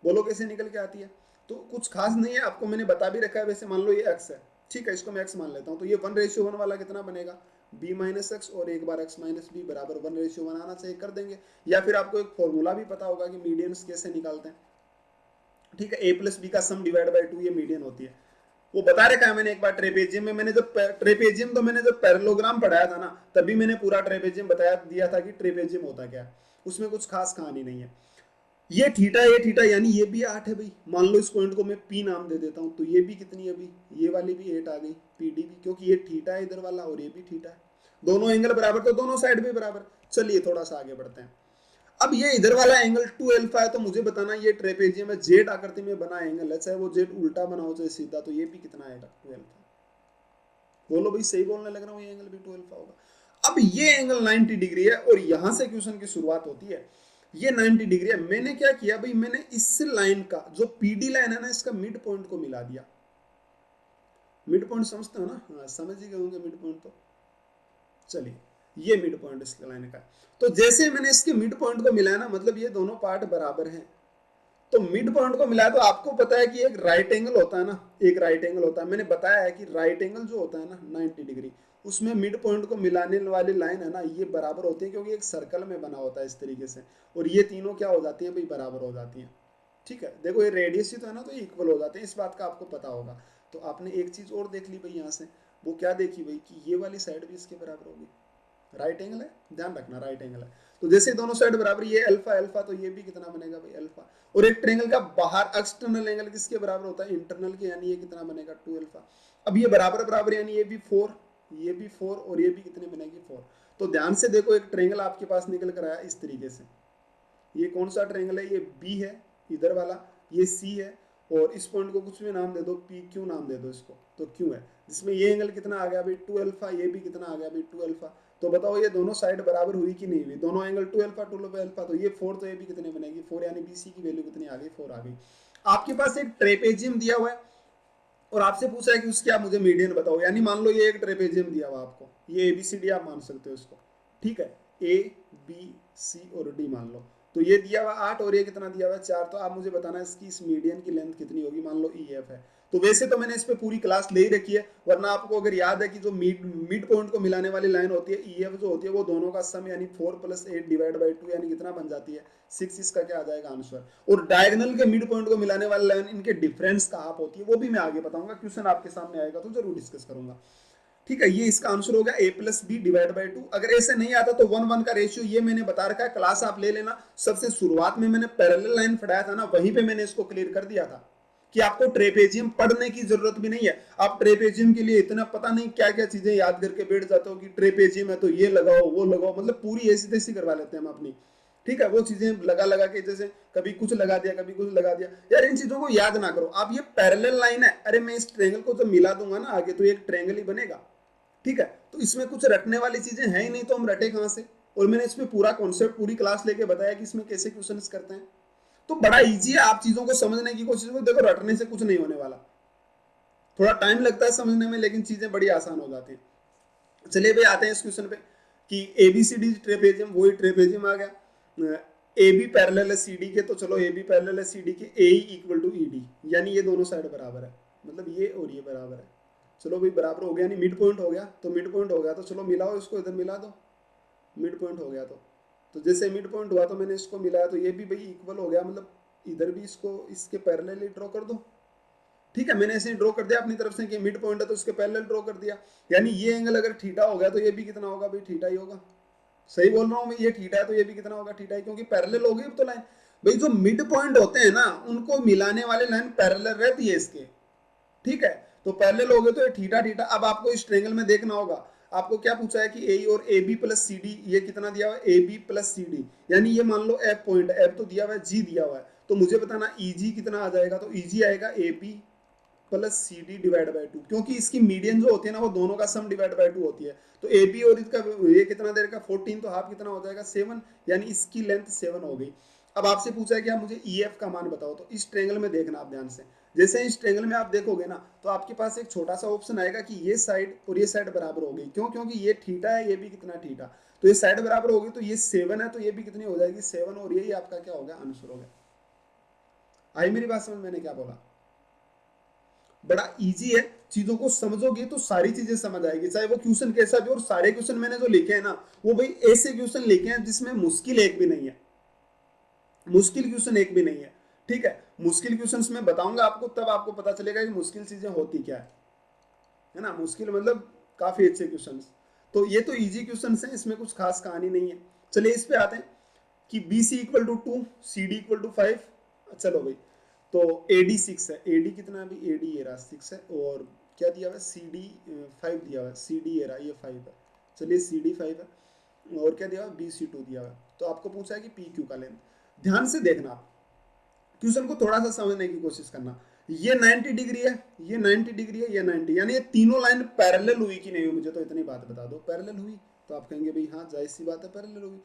बोलो कैसे निकल के आती है। तो कुछ खास नहीं है, आपको मैंने बता भी रखा है। वैसे मान लो ये x है, ठीक है, इसको मैं x मान लेता हूँ, तो ये 1:1 वाला कितना बनेगा, b माइनस एक्स, और एक बार x माइनस बी बराबर 1:1 आना चाहिए, कर देंगे। या फिर आपको एक फॉर्मूला भी पता होगा कि मीडियंस कैसे निकालते हैं, ठीक है, a प्लस बी का सम डिवाइड बाई 2 ये मीडियन होती है। वो बता रखा है मैंने एक बार ट्रेपेजियम में, मैंने जब ट्रेपेजियम तो मैंने जब पैरेललोग्राम पढ़ाया था ना, तभी मैंने पूरा ट्रेपेजियम बताया दिया था कि ट्रेपेजियम होता क्या है, उसमें कुछ खास कहानी नहीं है। ये थीटा यानी ये भी 8 है भाई। मान लो इस पॉइंट को मैं पी नाम दे देता हूं, तो ये भी कितनी है भाई, ये वाली भी 8 आ गई, पीडी भी, क्योंकि ये थीटा है इधर वाला और ये भी थीटा है, दोनों एंगल बराबर, तो दोनों साइड भी बराबर। चलिए थोड़ा सा आगे बढ़ते हैं। अब ये इधर वाला एंगल 2 अल्फा है, तो मुझे बताना ये ट्रेपेजियम है, जेड आकृति में बना एंगल है, चाहे वो जेड उल्टा बना हो चाहे सीधा, तो ये भी कितना आएगा, 2 अल्फा। बोलो भाई, सही बोलने लग रहा हूँ, ये एंगल भी 2 अल्फा होगा। अब ये एंगल 90 डिग्री है और यहां से क्वेश्चन की शुरुआत होती है। ये 90 डिग्री है, मैंने क्या किया भाई, मैंने इस लाइन का जो पीडी लाइन है ना, इसका मिड पॉइंट को मिला दिया। मिड पॉइंट समझते हो ना, हाँ समझ ही गए होंगे मिड पॉइंट तो। चलिए, ये मिड पॉइंट इस लाइन का, तो जैसे मैंने इसके मिड पॉइंट को मिलाया ना, मतलब ये दोनों पार्ट बराबर हैं, तो मिड पॉइंट को मिलाया, तो आपको पता है कि एक राइट एंगल होता है ना, एक राइट एंगल होता है, मैंने बताया है कि राइट एंगल जो होता है ना 90 डिग्री, उसमें मिड पॉइंट को मिलाने वाली लाइन है ना, ये बराबर होती है, क्योंकि एक सर्कल में बना होता है इस तरीके से, और ये तीनों क्या हो जाती है भाई, बराबर हो जाती है। ठीक है, देखो ये रेडियस ही तो है ना, तो ये इक्वल हो जाते हैं, इस बात का आपको पता होगा। तो आपने एक चीज और देख ली भाई यहाँ से, वो क्या देखी भाई, कि ये वाली साइड भी इसके बराबर होगी, राइट एंगल है, ध्यान रखना राइट एंगल है। तो जैसे दोनों साइड बराबर, ये अल्फा अल्फा, तो ये भी कितना बनेगा भाई, अल्फा। और एक ट्रायंगल का बाहर एक्सटर्नल एंगल किसके बराबर होता है, इंटरनल के, यानी ये कितना बनेगा, 2 अल्फा। अब ये बराबर बराबर, यानी ये भी 4, ये भी 4, और ये भी कितने बनेगी, 4। तो ध्यान से देखो, एक ट्रायंगल आपके पास निकल कर आया इस तरीके से। ये कौन सा ट्रायंगल है, ये बी है इधर वाला, ये सी है, और इस पॉइंट को कुछ भी नाम दे दो, पी क्यू नाम दे दो इसको, तो क्यू है, जिसमें ये एंगल कितना आ गया भाई, 2 अल्फा, ये भी कितना आ गया भाई, 2 अल्फा। तो बताओ ये दोनों साइड बराबर हुई कि नहीं हुई, दोनों एंगल 2 अल्फा 2 अल्फा, तो ये 4, तो ये भी कितने बनेगी, 4, यानी बीसी की वैल्यू कितनी आ गई, 4 आ गई। आपके पास एक ट्रेपेजियम दिया हुआ है और आपसे पूछा है कि उसके आप मुझे मीडियन बताओ, यानी मान लो ये एक ट्रेपेजियम दिया हुआ आपको, ये एबीसीडी आप मान सकते हो इसको, ठीक है, ए बी सी और डी मान लो। तो ये दिया हुआ 8 और ये कितना दिया हुआ 4, तो आप मुझे बताना इसकी इस मीडियन की लेंथ कितनी होगी, मान लो ई एफ है। तो वैसे तो मैंने इस पे पूरी क्लास ले ही रखी है, वरना आपको अगर याद है कि जो मिड पॉइंट को मिलाने वाली लाइन होती है ई एफ जो होती है, वो दोनों का सम, यानी 4 + 8 डिवाइड बाई 2, यानी कितना बन जाती है, 6। इसका क्या आ जाएगा आंसर। और डायगोनल के मिड पॉइंट को मिलाने वाली लाइन, इनके डिफरेंस का हाफ होती है, वो भी मैं आगे बताऊंगा, क्वेश्चन आपके सामने आएगा तो जरूर डिस्कस करूंगा। ठीक है, ये इसका आंसर होगा a + b डिवाइड बाई 2। अगर ऐसे नहीं आता तो 1:1 का रेशियो ये मैंने बता रखा है, क्लास आप ले लेना। सबसे शुरुआत में मैंने पैरेलल लाइन पढ़ाया था ना, वहीं पे मैंने इसको क्लियर कर दिया था कि आपको ट्रेपेजियम पढ़ने की जरूरत भी नहीं है। आप ट्रेपेजियम के लिए इतना पता नहीं क्या क्या चीजें याद करके बैठ जाते हो कि ट्रेपेजियम है तो ये लगाओ वो लगाओ, मतलब पूरी ऐसी तैसी करवा लेते हैं हम अपनी। ठीक है, वो चीजें लगा लगा के, जैसे कभी कुछ लगा दिया कभी कुछ लगा दिया, यार इन चीजों को याद ना करो आप। ये पैरेलल लाइन है, अरे मैं इस ट्रायंगल को जब मिला दूंगा ना आगे, तो एक ट्रायंगल ही बनेगा। ठीक है, तो इसमें कुछ रटने वाली चीजें हैं ही नहीं, तो हम रटे कहां से। और मैंने इसमें पूरा कॉन्सेप्ट पूरी क्लास लेके बताया कि इसमें कैसे क्वेश्चंस करते हैं, तो बड़ा इजी है, आप चीजों को समझने की कोशिश करो। देखो रटने से कुछ नहीं होने वाला, थोड़ा टाइम लगता है समझने में, लेकिन चीजें बड़ी आसान हो जाती हैं। चलिए भाई आते हैं इस क्वेश्चन पे कि एबीसीडी ट्रेपेजियम, वही ट्रेपेजियम आ गया। ए बी पैरेलल है सी डी के, तो चलो ए बी पैरेलल है सी डी के, ए इक्वल टू ई डी, यानी ये दोनों साइड बराबर है, मतलब ये और ये बराबर है। चलो भाई बराबर हो गया, यानी मिड पॉइंट हो गया, तो मिड पॉइंट हो गया तो चलो मिलाओ इसको, इधर मिला दो, मिड पॉइंट हो गया। तो जैसे मिड पॉइंट हुआ तो मैंने इसको मिलाया, तो ये भी भाई इक्वल हो गया, मतलब इधर भी इसको इसके पैरेलल ही ड्रॉ कर दो। ठीक है, मैंने ऐसे ड्रॉ कर दिया अपनी तरफ से कि मिड पॉइंट है तो उसके पैरेलल ड्रॉ कर दिया, यानी ये एंगल अगर थीटा हो गया तो ये भी कितना होगा भाई, थीटा ही होगा। सही बोल रहा हूँ मैं, ये थीटा है तो ये भी कितना होगा, थीटा ही, क्योंकि पैरेलल हो गई अब तो लाइन। भाई जो मिड पॉइंट होते हैं ना, उनको मिलाने वाले लाइन पैरेलल रहती है इसके। ठीक है, तो पैरेलल हो गए तो ये थीटा थीटा। अब आपको इस ट्रायंगल में देखना होगा, आपको क्या पूछा है कि ए और A B plus C D, ये कितना दिया हुआ है, A B plus C D, यानी ये मान लो एफ पॉइंट, एफ तो दिया हुआ है, जी दिया हुआ है, तो मुझे बताना ई जी कितना आ जाएगा। तो ई जी आएगा A B plus C D divide by 2, क्योंकि इसकी मीडियन जो होती है ना, वो दोनों का सम डिवाइड बाई 2 होती है। तो ए बी और इसका ये कितना दे रखा, 14, तो हाफ कितना हो जाएगा 7, यानी इसकी लेंथ 7 हो गई। अब आपसे पूछा है कि आप मुझे ई एफ का मान बताओ, तो इस ट्रायंगल में देखना आप ध्यान से, जैसे इस ट्रायंगल में आप देखोगे ना, तो आपके पास एक छोटा सा ऑप्शन आएगा कि ये साइड और ये साइड बराबर हो गई, क्यों, क्योंकि ये थीटा है, ये भी कितना थीटा, तो ये साइड बराबर होगी, तो ये 7 है, तो ये भी कितनी हो जाएगी 7, और यही आपका क्या हो गया, आंसर हो गया। आई मेरी बात समझ, मैंने क्या बोला। बड़ा इजी है, चीजों को समझोगे तो सारी चीजें समझ आएगी, चाहे वो क्वेश्चन कैसा भी। और सारे क्वेश्चन मैंने जो लिखे हैं ना वो भाई ऐसे क्वेश्चन लिखे हैं जिसमें मुश्किल एक भी नहीं है, मुश्किल क्वेश्चन एक भी नहीं है। ठीक है, मुश्किल क्वेश्चंस मैं बताऊंगा आपको, तब आपको पता चलेगा कि मुश्किल चीजें होती क्या है ना। मुश्किल मतलब काफी अच्छे क्वेश्चंस। तो ये तो इजी क्वेश्चंस हैं, इसमें कुछ खास कहानी नहीं है। चलिए इस पे आते हैं कि B C equal to 2, C D equal to 5। चलो भाई, तो ए डी 6 है, ए डी कितना है अभी, ए डी ये रहा 6 है, और क्या दिया हुआ है, सी डी 5 दिया हुआ है, सी डी ये रहा ये 5 है। चलिए सी डी 5 है, और क्या दिया हुआ है, बी सी 2 दिया हुआ है। तो आपको पूछा है कि पी क्यू का लेंथ। ध्यान से देखना आप, क्वेश्चन को थोड़ा सा समझने की कोशिश करना। ये 90 डिग्री है, ये 90 डिग्री है, ये 90, यानी ये तीनों लाइन पैरेलल हुई कि नहीं हुई, मुझे तो इतनी बात बता दो। पैरेलल हुई, तो आप कहेंगे भाई हाँ जाहिर सी बात है पैरेलल हुई।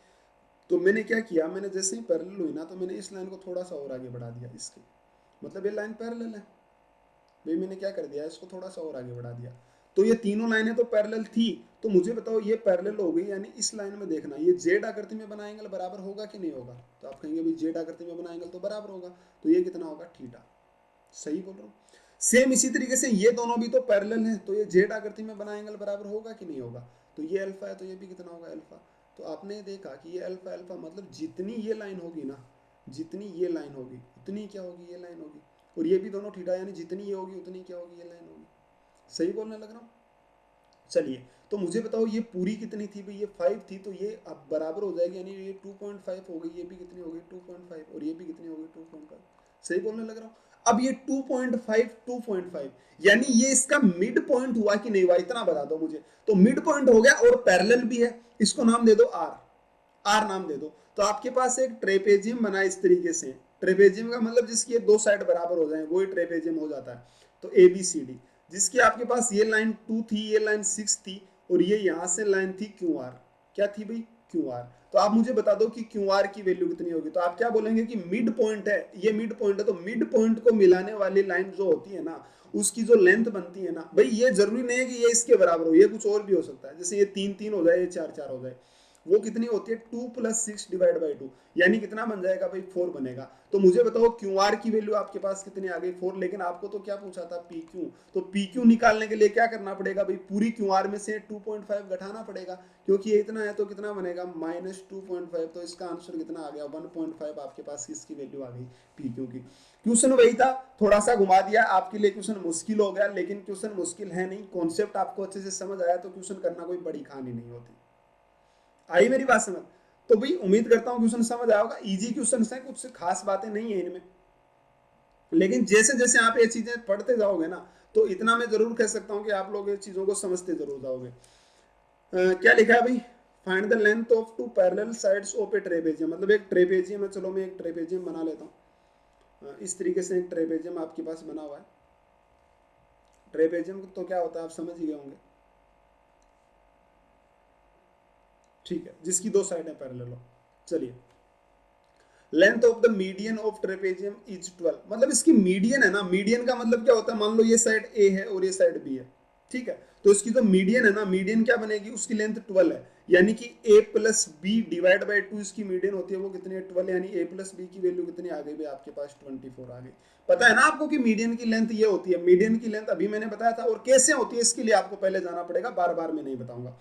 तो मैंने क्या किया, मैंने जैसे ही पैरेलल हुई ना तो मैंने इस लाइन को थोड़ा सा और आगे बढ़ा दिया इसके, मतलब ये लाइन पैरेलल है भाई, मैंने क्या कर दिया इसको थोड़ा सा और आगे बढ़ा दिया। तो ये तीनों लाइनें तो पैरेलल थी, तो मुझे बताओ ये पैरेलल हो गई, यानी इस लाइन में देखना ये जेड आकृति में बना एंगल बराबर होगा कि नहीं होगा। तो आप कहेंगे भाई जेड आकृति में बना एंगल तो बराबर होगा, तो ये कितना होगा, थीटा। सही बोल रहा हूँ। सेम इसी तरीके से ये दोनों भी तो पैरेलल हैं, तो ये जेड आकृति में बना एंगल बराबर होगा कि नहीं होगा। तो ये अल्फा है तो ये भी कितना होगा, अल्फा। तो आपने देखा कि ये अल्फा अल्फा मतलब जितनी ये लाइन होगी ना, जितनी ये लाइन होगी उतनी क्या होगी, ये लाइन होगी। और ये भी दोनों थीटा, यानी जितनी ये होगी उतनी क्या होगी, ये लाइन होगी। सही बोलने लग रहा हूँ। चलिए, तो मुझे बताओ ये पूरी कितनी थी भाई, ये 5 थी, तो ये अब बराबर हो जाएगी, यानी ये 2.5 हो गई, ये भी कितनी हो गई 2.5, और ये भी कितनी हो गई 2.5। सही बोलने लग रहा हूँ। अब ये 2.5 2.5 यानी ये इसका मिड पॉइंट हुआ कि नहीं हुआ, इतना बता दो मुझे। तो मिड पॉइंट हो गया और पैरेलल भी है, इसको नाम दे दो आर, आर नाम दे दो। तो आपके पास एक ट्रेपेजियम बना इस तरीके से, ट्रेपेजियम का मतलब जिसकी दो साइड बराबर हो जाए वही ट्रेपेजियम हो जाता है। तो ए बी सी डी, जिसकी आपके पास ये लाइन 2 थी, ये लाइन 6 थी, और ये यहां से लाइन थी क्यू आर। क्या थी भाई, क्यू आर। तो आप मुझे बता दो कि क्यू आर की वैल्यू कितनी होगी। तो आप क्या बोलेंगे कि मिड पॉइंट है, ये मिड पॉइंट है, तो मिड पॉइंट को मिलाने वाली लाइन जो होती है ना उसकी जो लेंथ बनती है ना भाई, ये जरूरी नहीं है कि ये इसके बराबर हो, ये कुछ और भी हो सकता है, जैसे ये 3 3 हो जाए, ये 4 4 हो जाए। वो कितनी होती है, 2 + 6 डिवाइड बाई 2, यानी कितना बन जाएगा भाई, 4 बनेगा। तो मुझे बताओ क्यू आर की वैल्यू आपके पास कितनी आ गई, 4। लेकिन आपको तो क्या पूछा था, पी क्यू। तो पी क्यू निकालने के लिए क्या करना पड़ेगा भाई, पूरी क्यू आर में से 2.5 घटाना पड़ेगा, क्योंकि ये इतना है तो कितना बनेगा, -2.5। तो इसका आंसर कितना आ गया, 1.5 आपके पास किसकी वैल्यू आ गई, पी क्यू की। क्वेश्चन वही था, थोड़ा सा घुमा दिया आपके लिए, क्वेश्चन मुश्किल हो गया, लेकिन क्वेश्चन मुश्किल है नहीं, कॉन्सेप्ट आपको अच्छे से समझ आया तो क्वेश्चन करना कोई बड़ी कहानी नहीं होती। आई मेरी बात समझ। तो भाई उम्मीद करता हूँ क्वेश्चन समझ आया होगा, इजी क्वेश्चन है, कुछ खास बातें नहीं है इनमें। लेकिन जैसे जैसे आप ये चीजें पढ़ते जाओगे ना, तो इतना मैं जरूर कह सकता हूँ कि आप लोग ये चीजों को समझते जरूर जाओगे। क्या लिखा है भाई, find the length of 2 parallel sides of A trapezium, मतलब एक ट्रेपेजियम है, चलो मैं एक ट्रेपेजियम बना लेता हूँ। इस तरीके से एक ट्रेपेजियम आपके पास बना हुआ है। ट्रेपेजियम तो क्या होता है आप समझ ही गए होंगे, ठीक है, जिसकी दो साइडें पैरेलल हो। चलिए, length of the median of trapezium is 12, मतलब इसकी मीडियन है ना, मीडियन का मतलब क्या होता है, मान लो ये साइड ए है और ये साइड बी है, ठीक है, तो इसकी जो मीडियन है ना, मीडियन क्या बनेगी, उसकी लेंथ 12 है, यानी कि a + b डिवाइड बाई 2 इसकी मीडियन होती है, वो कितनी है 12, यानी a + b की वैल्यू कितनी आ गई भाई आपके पास, 24 आ गई। पता है ना आपको कि मीडियन की लेंथ ये होती है, मीडियन की लेंथ अभी मैंने बताया था, और कैसे होती है इसके लिए आपको पहले जाना पड़ेगा, बार बार मैं नहीं बताऊंगा।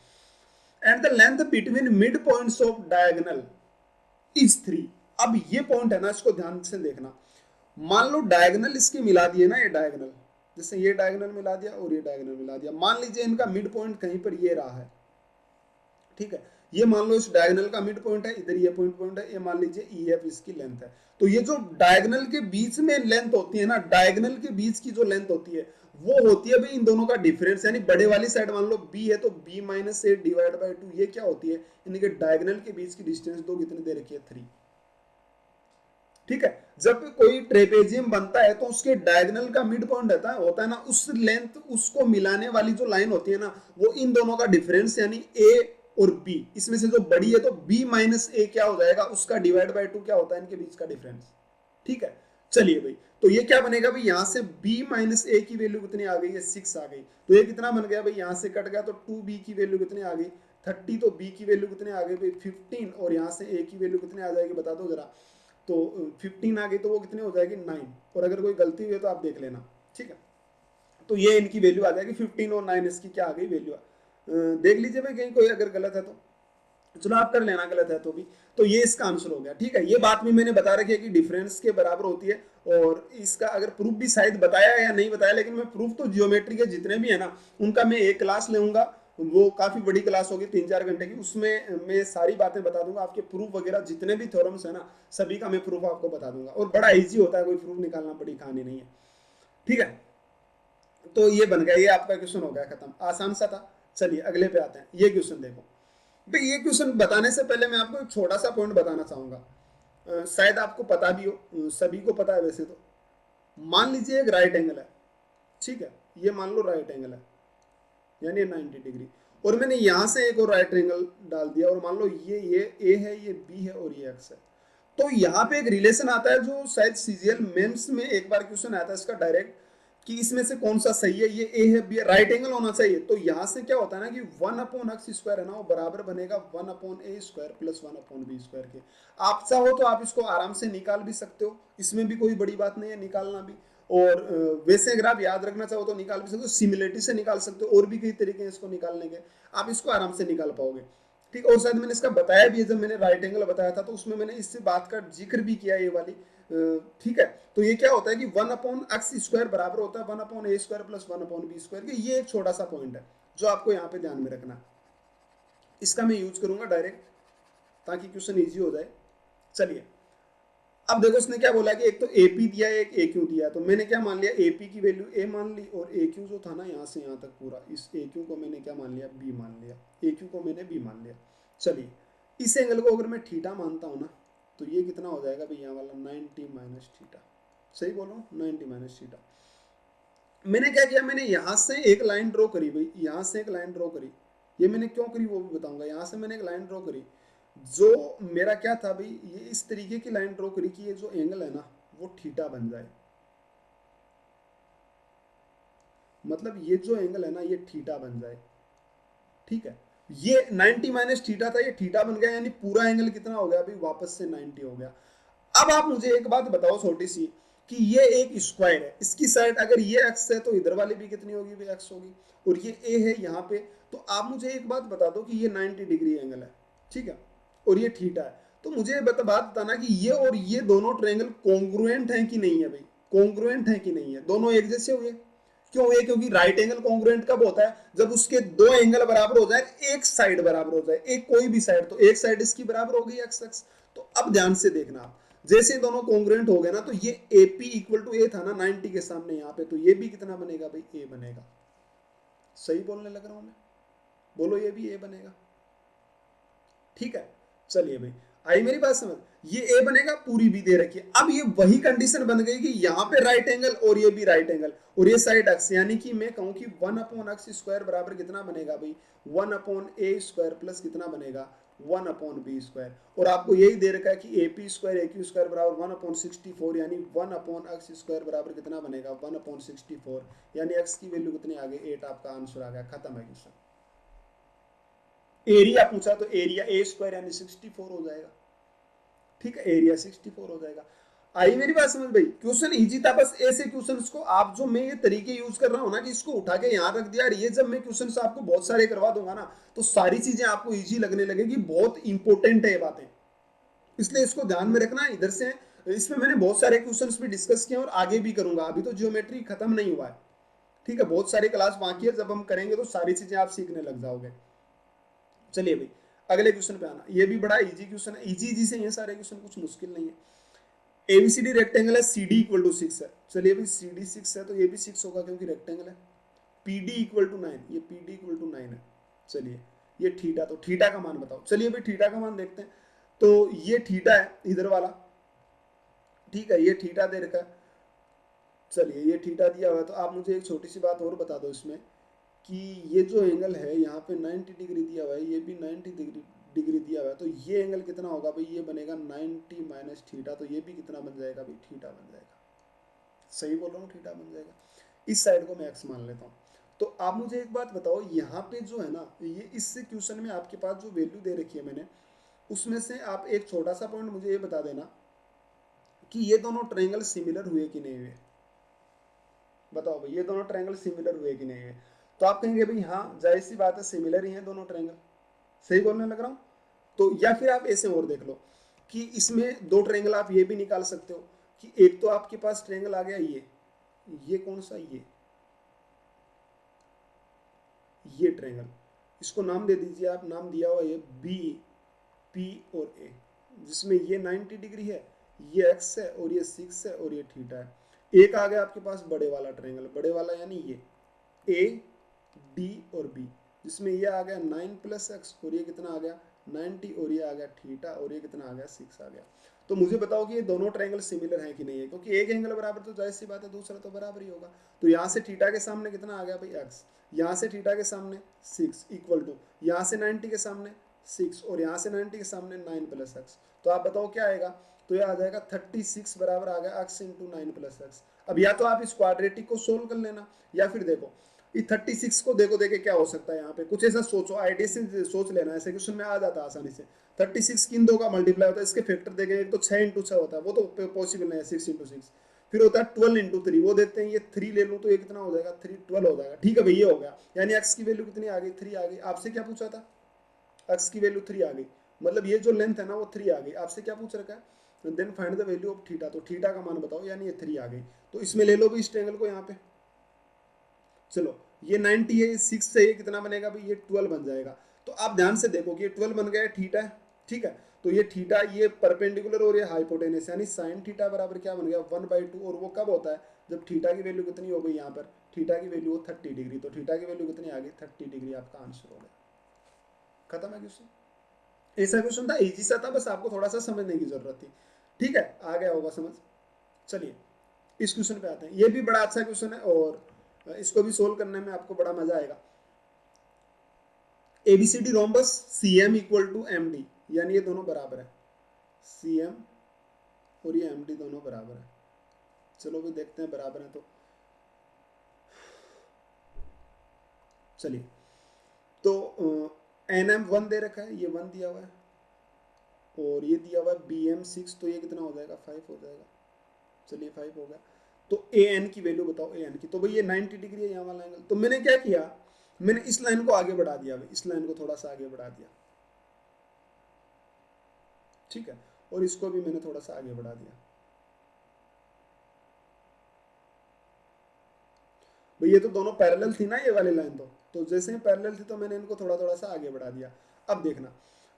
And the length between mid points of diagonal is 3। अब ये पॉइंट है ना, इसको ध्यान से देखना। मान लो डायगोनल इसके मिला दिए ना, ये डायगोनल, जैसे ये डायगोनल मिला दिया और ये डायगोनल मिला दिया, मान लीजिए इनका मिड पॉइंट कहीं पर ये रहा है, ठीक है, ये मान लो इस डायगोनल का मिड पॉइंट है, इधर ये पॉइंट है, ये मान लीजिए ई एफ इसकी लेंथ है। तो ये जो डायगोनल के बीच में लेंथ होती है ना, डायगोनल के बीच की जो लेंथ होती है वो होती है भाई इन दोनों का डिफरेंस, यानी बड़े वाली साइड मान लो बी है तो b - 8 डिवाइड बाई 2, ये क्या होती है, इनके डायगोनल के बीच की डिस्टेंस दो कितनी दे रखी है, 3। ठीक है, जब कोई ट्रेपेजियम बनता है तो उसके डायगोनल का मिड पॉइंट होता है ना, उस लेंथ उसको मिलाने वाली जो लाइन होती है ना, वो इन दोनों का डिफरेंस, यानी ए और बी, इसमें से जो बड़ी है तो b - a क्या हो जाएगा, उसका डिवाइड बाई 2 क्या होता है, इनके बीच का डिफरेंस। ठीक है, चलिए भाई, तो ये क्या बनेगा भाई, यहां से b - a की वैल्यू कितनी आ गई है, 6 आ गई। तो ये कितना बन गया भाई, यहां से कट गया तो 2b की वैल्यू कितनी आ गई, 30। तो b की वैल्यू कितनी आ गई भाई, 15, और यहां से a की वैल्यू कितनी आ जाएगी बता दो जरा। तो 15 आ गई तो वो कितनी हो जाएगी, 9। और अगर कोई गलती हुई है तो आप देख लेना, ठीक है। तो ये इनकी वैल्यू आ जाएगी 15 और 9 इसकी क्या आ गई वैल्यू। देख लीजिए भाई कहीं कोई अगर गलत है तो, चलो आप कर लेना गलत है तो भी। तो ये इसका आंसर हो गया, ठीक है। ये बात भी मैंने बता रखी है कि डिफरेंस के बराबर होती है, और इसका अगर प्रूफ भी शायद बताया या नहीं बताया, लेकिन मैं प्रूफ तो जियोमेट्री के जितने भी है ना उनका मैं एक क्लास लूंगा, वो काफी बड़ी क्लास होगी 3-4 घंटे की, उसमें मैं सारी बातें बता दूंगा, आपके प्रूफ वगैरह जितने भी थ्योरम्स है ना सभी का मैं प्रूफ आपको बता दूंगा, और बड़ा इजी होता है, कोई प्रूफ निकालना बड़ी कहानी नहीं है, ठीक है। तो ये बन गया, ये आपका क्वेश्चन हो गया खत्म, आसान सा था। चलिए अगले पे आते हैं। ये क्वेश्चन देखो भाई, ये क्वेश्चन बताने से पहले मैं आपको एक छोटा सा पॉइंट बताना चाहूंगा, शायद आपको पता भी हो, सभी को पता है वैसे तो। मान लीजिए एक राइट एंगल है, ठीक है, ये मान लो राइट एंगल है यानी 90 डिग्री, और मैंने यहां से एक और राइट एंगल डाल दिया, और मान लो ये ए है, ये बी है और ये एक्स है। तो यहाँ पे एक रिलेशन आता है जो शायद सीजीएल मेंस में एक बार क्वेश्चन आया था इसका डायरेक्ट, कि इसमें से कौन सा सही है, ये ए है बी है, राइट एंगल होना चाहिए। तो यहाँ से क्या होता है ना कि 1/x² है ना, वो बराबर बनेगा 1/a² प्लस 1/b² के। आप चाहो तो आप इसको आराम से निकाल भी सकते हो, इसमें भी कोई बड़ी बात नहीं है निकालना भी, और वैसे अगर आप याद रखना चाहो तो निकाल भी सकते हो, सिमिलरिटी से निकाल सकते हो, और भी कई तरीके हैं इसको निकालने के, आप इसको आराम से निकाल पाओगे, ठीक। और शायद मैंने इसका बताया भी है, जब मैंने राइट एंगल बताया था तो उसमें मैंने इससे बात का जिक्र भी किया ये वाली, ठीक है। तो ये क्या होता है कि 1/x² बराबर होता है 1/a² प्लस 1/b² के। ये एक छोटा सा पॉइंट है जो आपको यहाँ पे ध्यान में रखना है, इसका मैं यूज करूंगा डायरेक्ट ताकि क्वेश्चन ईजी हो जाए। चलिए अब देखो इसने क्या बोला कि एक तो एपी दिया है, एक AQ दिया है, तो मैंने क्या मान लिया, एपी की वैल्यू ए मान ली, और AQ जो था ना यहाँ से यहाँ तक पूरा, इस AQ को मैंने क्या मान लिया, बी मान लिया, AQ को मैंने बी मान लिया। चलिए इस एंगल को अगर मैं थीटा मानता हूँ ना, तो ये कितना हो जाएगा भाई, यहाँ वाला 90 माइनस थीटा, सही बोल रहा हूँ, 90 माइनस थीटा। मैंने क्या किया, मैंने यहाँ से एक लाइन ड्रॉ करी भाई, यहाँ से एक लाइन ड्रॉ करी, ये मैंने क्यों करी वो भी बताऊंगा। यहाँ से मैंने एक लाइन ड्रॉ करी, जो मेरा क्या था भाई, ये इस तरीके की लाइन ड्रॉ करी कि ये जो एंगल है ना वो थीटा बन जाए, मतलब ये जो एंगल है ना ये थीटा बन जाए, ठीक है। ये 90 माइनस थीटा था, ये थीटा बन गया, यानी पूरा एंगल कितना हो गया भाई, वापस से 90 हो गया। अब आप मुझे एक बात बताओ छोटी सी, कि ये एक स्क्वायर है, इसकी साइड अगर ये एक्स है तो इधर वाली भी कितनी होगी भाई, एक्स होगी, और ये ए है यहाँ पे। तो आप मुझे एक बात बता दो कि ये 90 डिग्री एंगल है, ठीक है, और ये थीटा है। तो मुझे बात बताना कि ये और ये दोनों ट्रायंगल कॉन्ग्रुएंट हैं कि नहीं है भाई, कॉन्ग्रुएंट है कि नहीं है, दोनों एक जैसे हुए। क्यों हुए, क्योंकि राइट एंगल कॉन्ग्रुएंट कब होता है, जब उसके दो एंगल बराबर हो जाए, एक साइड बराबर हो जाए, एक कोई भी साइड, तो एक साइड इसकी बराबर हो गई एक्स एक्स। तो अब ध्यान से देखना आप, जैसे दोनों कॉन्ग्रुएंट हो गए ना, तो ये AP इक्वल टू ए था ना 90 के सामने यहाँ पे, तो ये भी कितना बनेगा भाई, ए बनेगा। सही बोलने लग रहा हूं मैं, बोलो ये भी ए बनेगा, ठीक है। चलिए भाई आई मेरी बात समझ, ये ए बनेगा, पूरी भी दे रखी है। अब ये वही कंडीशन बन गई कि यहाँ पे राइट एंगल और ये भी राइट एंगल, और ये साइड एक्स, यानी कि मैं कहूं कि 1/x² बराबर कितना बनेगा भाई, 1/a² प्लस कितना बनेगा, 1/b²। और आपको यही दे रखा है कि AP² AQ² बराबर 1/64, यानी 1/x² बराबर कितना बनेगा, 1/64, यानी x की वैल्यू कितनी आ गई, 8। आपका आंसर आ गया, खत्म है क्वेश्चन। एरिया पूछा तो एरिया A² यानी 64 हो जाएगा, ठीक है, एरिया 64 हो जाएगा। आई मेरी बात समझ भाई, क्वेश्चन इजी था, बस ऐसे क्वेश्चंस को आप, जो मैं ये तरीके यूज कर रहा हूं ना कि इसको उठा के यहां रख दिया, और ये जब मैं क्वेश्चंस आपको बहुत सारे करवा दूंगा ना, तो सारी चीजें आपको इजी लगने लगेगी, बहुत इंपॉर्टेंट है ये बातें, इसलिए इसको ध्यान में रखना। इधर से इसमें मैंने बहुत सारे क्वेश्चंस भी डिस्कस किए और आगे भी करूंगा, अभी तो ज्योमेट्री खत्म नहीं हुआ है, ठीक है, बहुत सारी क्लास बाकी है, जब हम करेंगे तो सारी चीजें आप सीखने लग जाओगे। चलिए भाई अगले क्वेश्चन पे आना, ये भी बड़ा इजी क्वेश्चन है, इजी इजी से ये सारे क्वेश्चन, कुछ मुश्किल नहीं है। एबीसीडी रेक्टेंगल है, CD इक्वल टू 6 है, चलिए भाई CD 6 है तो ये भी 6 होगा क्योंकि रेक्टेंगल है। PD इक्वल टू 9, ये PD इक्वल टू 9 है। चलिए ये थीटा, तो थीटा का मान बताओ, चलिए भाई थीटा का मान देखते हैं। तो ये थीटा है इधर वाला, ठीक है, ये थीटा दे रखा है। चलिए ये थीटा दिया हुआ है, तो आप मुझे एक छोटी सी बात और बता दो इसमें, कि ये जो एंगल है यहाँ पे 90 डिग्री दिया हुआ है, ये भी 90 डिग्री दिया हुआ है, तो ये एंगल कितना होगा भाई, ये बनेगा 90 माइनस थीटा, तो ये भी कितना बन जाएगा भाई, थीटा बन जाएगा। सही बोल रहा हूँ, थीटा बन जाएगा। इस साइड को मैं एक्स मान लेता हूँ। तो आप मुझे एक बात बताओ, यहाँ पे जो है ना, ये इस क्वेश्चन में आपके पास जो वैल्यू दे रखी है मैंने, उसमें से आप एक छोटा सा पॉइंट मुझे ये बता देना कि ये दोनों ट्रायंगल सिमिलर हुए कि नहीं हुए। बताओ भाई ये दोनों ट्रायंगल सिमिलर हुए कि नहीं है? तो आप कहेंगे भाई हाँ जाहिर सी बात है सिमिलर ही है दोनों ट्रायंगल, सही बोलने लग रहा हूँ। तो या फिर आप ऐसे और देख लो कि इसमें दो ट्रायंगल आप ये भी निकाल सकते हो कि एक तो आपके पास ट्रायंगल आ गया ये कौन सा, ये ट्रायंगल, इसको नाम दे दीजिए आप, नाम दिया हुआ ये बी पी और ए, जिसमें ये 90 डिग्री है, ये एक्स है और ये 6 है और ये थीटा है। एक आ गया आपके पास बड़े वाला ट्रायंगल, बड़े वाला यानी ये ए डी और बी, जिसमें ये आ गया 9 प्लस एक्स और ये कितना आ गया 90 और ये आ गया थीटा और ये कितना आ गया 6 आ गया। तो मुझे बताओ कि ये दोनों ट्रायंगल सिमिलर हैं कि नहीं है, क्योंकि एक एंगल बराबर तो जाहिर सी बात है दूसरा तो बराबर ही होगा। तो यहाँ से थीटा के सामने कितना आ गया भाई एक्स, यहाँ से थीटा के सामने 6 इक्वल टू यहाँ से 90 के सामने 6 और यहाँ से 90 के सामने 9 प्लस एक्स। तो आप बताओ क्या आएगा, तो ये आ जाएगा 36 बराबर आ गया एक्स इंटू 9 प्लस एक्स। अब या तो आप इस क्वाड्रेटिक को सोल्व कर लेना या फिर देखो ये 36 को देखो देखे क्या हो सकता है, यहाँ पे कुछ ऐसा सोचो, आइडिया से सोच लेना, ऐसे क्वेश्चन में आ जाता है आसानी से। 36 किन दो का मल्टीप्लाई होता है, इसके फैक्टर देखें, एक तो 6 इंटू 6 होता है, वो तो पॉसिबल नहीं है, 6 इंटू 6। फिर होता है 12 इंटू 3, वो देते हैं, ये 3 ले लूँ तो ये कितना हो जाएगा 3 12 हो जाएगा। ठीक है भैया हो गया, यानी एक्स की वैल्यू कितनी आ गई 3 आ गई। आपसे क्या पूछा था, एक्स की वैल्यू 3 आ गई, मतलब ये जो लेंथ है ना वो 3 आ गई। आपसे क्या पूछ रखा है, then find the value of theta, तो थीटा का मान बताओ, यानी ये 3 आ गई। तो इसमें ले लो भी इस ट्रायंगल को यहाँ पे, चलो ये 90 है, 6 से ये कितना बनेगा भाई, ये 12 बन जाएगा। तो आप ध्यान से देखो कि ये 12 बन गया थीटा है, ठीक है। तो ये थीटा ये परपेंडिकुलर और ये हाइपोटेनस, यानी साइन थीटा बराबर क्या बन गया 1/2। और वो कब होता है, जब थीटा की वैल्यू कितनी हो गई, यहाँ पर थीटा की वैल्यू हो 30 डिग्री, तो थीटा की वैल्यू कितनी आ गई 30 डिग्री, आपका आंसर हो गया। खत्म है क्वेश्चन। ऐसा क्वेश्चन था, इजी सा था, बस आपको थोड़ा सा समझने की जरूरत थी। ठीक है, आ गया होगा समझ। चलिए इस क्वेश्चन पे आते हैं, ये भी बड़ा अच्छा क्वेश्चन है और इसको भी सोल्व करने में आपको बड़ा मजा आएगा। ABCD rhombus C M equal to M D, यानी ये दोनों बराबर है, सी एम और ये एम डी दोनों बराबर है। चलो भी देखते हैं बराबर है तो। चलिए तो एन एम 1 दे रखा है, ये 1 दिया हुआ है और ये दिया हुआ है बी एम 6, तो ये कितना हो जाएगा 5 हो जाएगा। चलिए 5 हो गया। तो ए एन की वैल्यू बताओ, ए एन की, तो भाई ये 90 डिग्री है यहाँ वाला एंगल। तो मैंने क्या किया, मैंने इस लाइन को आगे बढ़ा दिया भाई, इस लाइन को थोड़ा सा आगे बढ़ा दिया, ठीक है, और इसको भी मैंने थोड़ा सा आगे बढ़ा दिया। भाई ये तो दोनों पैरेलल थी ना ये वाली लाइन, तो जैसे ही पैरेलल थी तो मैंने इनको थोड़ा थोड़ा सा आगे बढ़ा दिया। अब देखना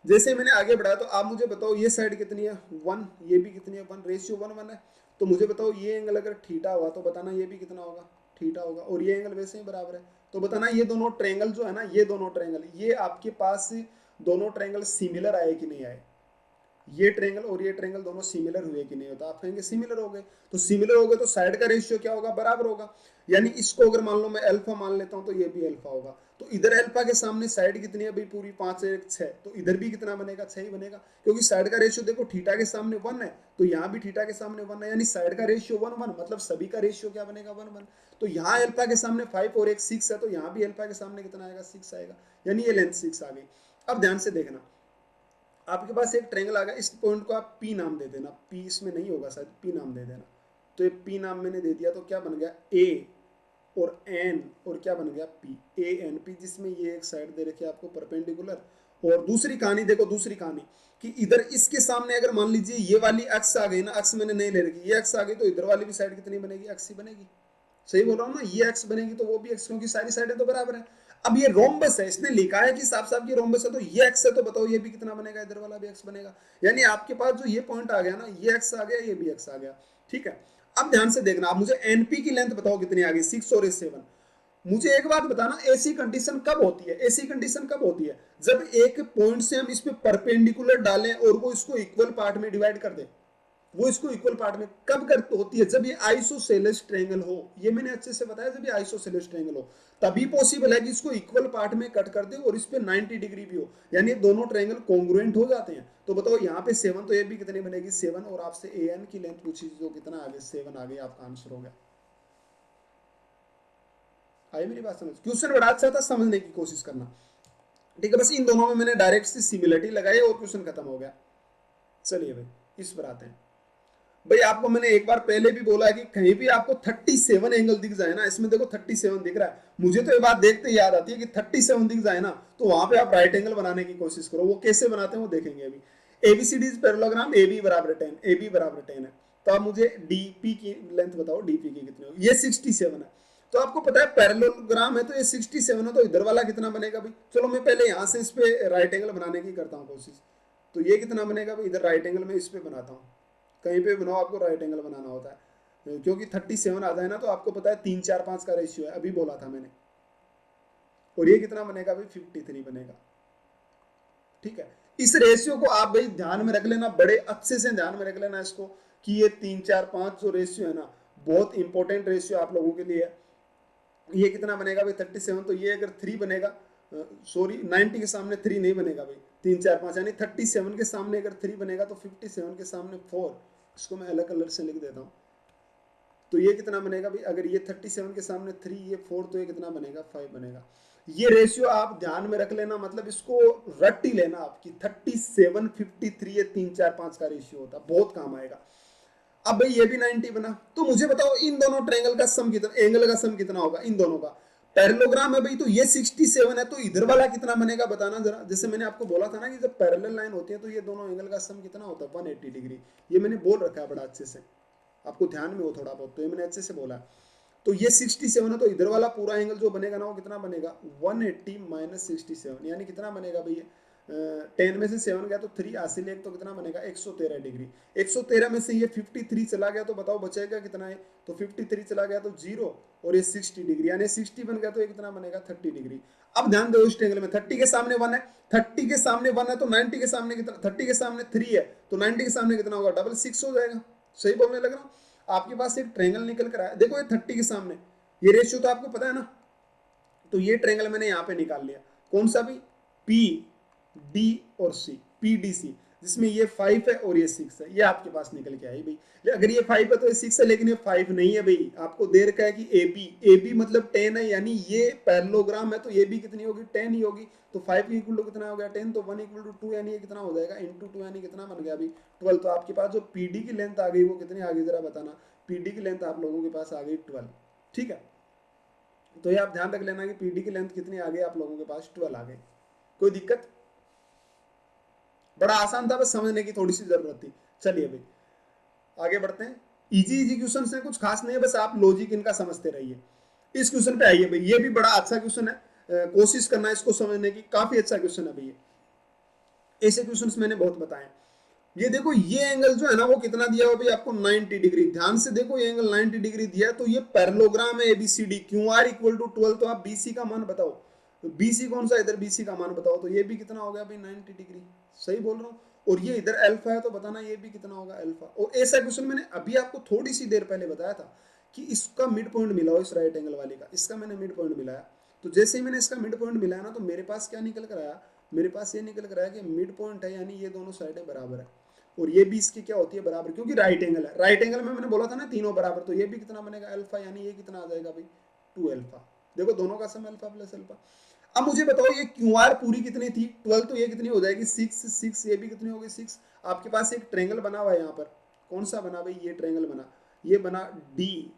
जैसे मैंने आगे बढ़ाया तो आप मुझे बताओ ये साइड कितनी है 1, ये भी कितनी है 1, रेशियो 1 1 है। तो मुझे बताओ ये एंगल अगर थीटा हुआ तो बताना ये भी कितना होगा थीटा होगा, और ये एंगल वैसे ही बराबर है। तो बताना ये दोनों ट्रायंगल जो है ना, ये दोनों ट्रायंगल, ये आपके पास दोनों ट्रायंगल सिमिलर आए कि नहीं आए, ये ट्रायंगल और ये ट्रायंगल दोनों सिमिलर हुए कि नहीं होता। आप कहेंगे सिमिलर हो गए, तो सिमिलर हो गए तो साइड का रेशियो क्या होगा बराबर होगा। यानी इसको अगर मान लो मैं अल्फा मान लेता हूं तो ये भी अल्फा होगा। तो इधर अल्फा के सामने साइड कितनी है भाई पूरी 5 1 6, तो इधर भी कितना बनेगा 6 ही बनेगा, क्योंकि साइड का रेशियो देखो थीटा के सामने 1 है, तो यहाँ भी थीटा के सामने 1 है, यानी साइड का रेशियो 1 1, मतलब सभी का रेशियो क्या बनेगा 1 1। तो यहाँ अल्फा के सामने 5 और एक 6 है, तो यहाँ भी अल्फा के सामने कितना आएगा 6 आएगा, यानी ये लेंथ 6 आ गई। अब ध्यान से देखना, आपके पास एक ट्रायंगल आ गया, इस पॉइंट को आप पी नाम दे देना, पी इसमें नहीं होगा शायद, पी नाम दे देना। तो ये पी नाम मैंने दे दिया, तो क्या बन गया ए और एन, और क्या बन गया पी, ए एन पी, जिसमें ये एक साइड दे रखी है आपको परपेंडिकुलर। और दूसरी कहानी देखो, दूसरी कहानी कि इधर इसके सामने अगर मान लीजिए ये वाली एक्स आ गई ना, एक्स मैंने नहीं ले रखी, ये एक्स आ गई, तो इधर वाली भी साइड कितनी बनेगी एक्स ही बनेगी। सही बोल रहा हूँ ना, ये एक्स बनेगी तो वो भी एक्स, क्योंकि सारी साइडें तो बराबर है। अब ये रोम्बस है, इसने लिखा है कि साफ साफ ये रोम्बस है, तो ये एक्स है, तो बताओ ये भी कितना बनेगा, इधर वाला भी एक्स बनेगा। यानी आपके पास जो ये पॉइंट आ गया ना, ये एक्स आ गया, ये भी एक्स आ गया, ठीक है। अब ध्यान से देखना, आप मुझे एनपी की लेंथ बताओ कितनी आ गई 6 और 7। मुझे एक बात बताना, ऐसी कंडीशन कब होती है, ऐसी कंडीशन कब होती है जब एक पॉइंट से हम इस पे परपेंडिकुलर डालें और वो इसको इक्वल पार्ट में डिवाइड कर दे। वो इसको इक्वल पार्ट में कब कर होती है, जब ये आइसोसेलेस ट्रायंगल हो। ये मैंने अच्छे से बताया, जब ये आइसोसेलेस ट्रायंगल हो तभी पॉसिबल है कि इसको इक्वल पार्ट में कट कर दे और इस पे 90 डिग्री भी हो, यानी दोनों ट्रायंगल कॉन्ग्रुएंट हो जाते हैं। तो बताओ यहाँ पे 7, तो ये भी कितनी बनेगी 7, और आपसे ए एन की लेंथ पूछी जो कितना आगे 7 आ गई, आपका आंसर हो गया। आई मेरी बात समझ, क्वेश्चन बड़ा अच्छा था, समझने की कोशिश करना, ठीक है। बस इन दोनों में मैंने डायरेक्ट सी सिमिलरिटी लगाई और क्वेश्चन खत्म हो गया। चलिए भाई इस पर आते हैं। भाई आपको मैंने एक बार पहले भी बोला है कि कहीं भी आपको 37 एंगल दिख जाए ना, इसमें देखो 37 दिख रहा है, मुझे तो ये बात देखते ही याद आती है कि 37 दिख जाए ना, तो वहां पे आप राइट एंगल बनाने की कोशिश करो। वो कैसे बनाते हैं वो देखेंगे अभी। एबीसीडी पैरेललोग्राम, ए बी बराबर 10, ए बी बराबर 10 है, तो आप मुझे डीपी की लेंथ बताओ, डीपी की कितनी होगी, ये 67 है। तो आपको पता है पैरेललोग्राम है तो ये 67 है, तो इधर वाला कितना बनेगा भाई, चलो मैं पहले यहाँ से इस पे राइट एंगल बनाने की करता हूँ कोशिश। तो ये कितना बनेगा भाई, इधर राइट एंगल में इस पे बनाता हूँ, कहीं पे बनाओ आपको राइट एंगल बनाना होता है, क्योंकि 37 आ जाए ना तो आपको पता है 3-4-5 का रेशियो है, अभी बोला था मैंने। और ये कितना बनेगा भाई, 53 बनेगा। ठीक है, इस रेशियो को आप भाई ध्यान में रख लेना, बड़े अच्छे से ध्यान में रख लेना इसको, कि ये 3-4-5 जो रेशियो है ना, बहुत इंपॉर्टेंट रेशियो आप लोगों के लिए है। ये कितना बनेगा भाई 37, तो ये अगर 3 बनेगा, सॉरी 90 के सामने 3 नहीं बनेगा भाई, 3-4-5 यानी 37 के सामने अगर 3 बनेगा तो 57 के सामने 4, इसको मैं अलग कलर से लिख देता हूँ। तो ये कितना बनेगा भाई, अगर ये 37 के सामने 3, ये 4, तो ये कितना बनेगा 5 बनेगा। ये रेशियो आप ध्यान में रख लेना, मतलब इसको रट ही लेना आपकी 37, 53, ये 3-4-5 का रेशियो होता है, बहुत काम आएगा। अब भाई ये भी 90 बना, तो मुझे बताओ इन दोनों ट्रायंगल का सम कितना, एंगल का सम कितना होगा इन दोनों का। पैरेललोग्राम है भाई, तो ये 67 है, तो इधर वाला कितना बनेगा बताना जरा। जैसे मैंने आपको बोला था ना कि जब पैरेलल लाइन होती है तो ये दोनों एंगल का सम कितना होता है, 180 डिग्री। ये मैंने बोल रखा है बड़ा अच्छे से, आपको ध्यान में हो थोड़ा बहुत, तो ये मैंने अच्छे से बोला। तो ये 67 है, तो इधर वाला पूरा एंगल जो बनेगा ना वो कितना बनेगा, 180 माइनस 67, यानी कितना बनेगा भाई, 10 में से 7 गया तो 3 हासिल एक, तो कितना बनेगा 113 डिग्री। 113 में से ये 53 चला गया तो बताओ बचेगा कितना है, तो 53 चला गया तो 0, और ये 60 डिग्री, यानी 60 बन गया तो ये कितना बनेगा 30 डिग्री। अब ध्यान दो इस ट्रायंगल में 30 के सामने 1 है, 30 के सामने 1 है, तो 90 के सामने कितना, 30 के सामने 3 है, तो 90 के सामने कितना होगा, डबल 6 हो जाएगा। सही बोलने लग रहा हूँ, आपके पास एक ट्रायंगल निकल कर आया, देखो ये 30 के सामने, ये रेशियो तो आपको पता है ना, तो ये ट्रायंगल मैंने यहाँ पे निकाल लिया, कौन सा भी, पी डी और सी, पी डी सी, जिसमें ये 5 है और ये 6 है, ये आपके पास निकल के आई भाई। अगर ये 5 है तो ये 6 है, लेकिन ये 5 नहीं है भाई, आपको दे रखा है कि ए बी मतलब 10 है, यानी ये पैरेललोग्राम है, तो ये भी कितनी होगी 10 ही होगी। तो 5 की इक्वल टू कितना हो गया 10, तो 1 इक्वल टू 2, यानी ये कितना हो जाएगा इंटू 2, यानी कितना बन गया अभी 12। तो आपके पास जो पीडी की लेंथ आ गई वो कितनी आ गई जरा बताना, पीडी की लेंथ आप लोगों के पास आ गई 12। ठीक है, तो ये आप ध्यान रख लेना कि पीडी की लेंथ कितनी आ गई आप लोगों के पास, 12 आ गई। कोई दिक्कत, बड़ा आसान था, बस समझने की थोड़ी सी जरूरत थी। चलिए भाई आगे बढ़ते हैं, इजी इजी क्वेश्चन है, कुछ खास नहीं है, बस आप लॉजिक इनका समझते रहिए। इस क्वेश्चन पे आइए भाई, ये भी बड़ा अच्छा क्वेश्चन है, कोशिश करना इसको समझने की, काफी अच्छा क्वेश्चन है भाई। ऐसे क्वेश्चन मैंने बहुत बताए। ये देखो ये एंगल जो है ना वो कितना दिया हुआ भाई आपको 90 डिग्री, ध्यान से देखो ये एंगल 90 डिग्री दिया है, तो ये पैरेललोग्राम है ABCD, Q R equal to 12, तो आप बीसी का मान बताओ, तो बीसी कौन सा, इधर बीसी का मान बताओ, तो ये भी कितना हो गया भाई 90 डिग्री। सही बोल रहा हूँ, और ये इधर अल्फा है, तो बताना ये भी कितना होगा अल्फा। और ऐसा क्वेश्चन मैंने अभी आपको थोड़ी सी देर पहले बताया था कि इसका मिड पॉइंट मिला हो, इस राइट एंगल वाले का, इसका मैंने मिड पॉइंट मिलाया। तो जैसे ही मैंने इसका मिड पॉइंट मिलाया ना, तो मेरे पास क्या निकल कर आया, मेरे पास ये निकल कर आया कि मिड पॉइंट है, यानी ये दोनों साइडें बराबर है, और ये भी इसकी क्या होती है बराबर, क्योंकि राइट एंगल है। राइट एंगल में मैंने बोला था ना तीनों बराबर, तो ये भी कितना बनेगा अल्फा, यानी ये कितना आ जाएगा भाई 2 अल्फा। देखो दोनों का सम अल्फा प्लस अल्फा। अब मुझे बताओ ये क्यू आर पूरी कितनी थी 12, तो ये कितनी हो जाएगी 6 6, ये भी कितनी होगी 6। आपके पास एक ट्रायंगल बना हुआ है यहाँ पर, कौन सा बना भाई, ये ट्रायंगल बना, ये बना डी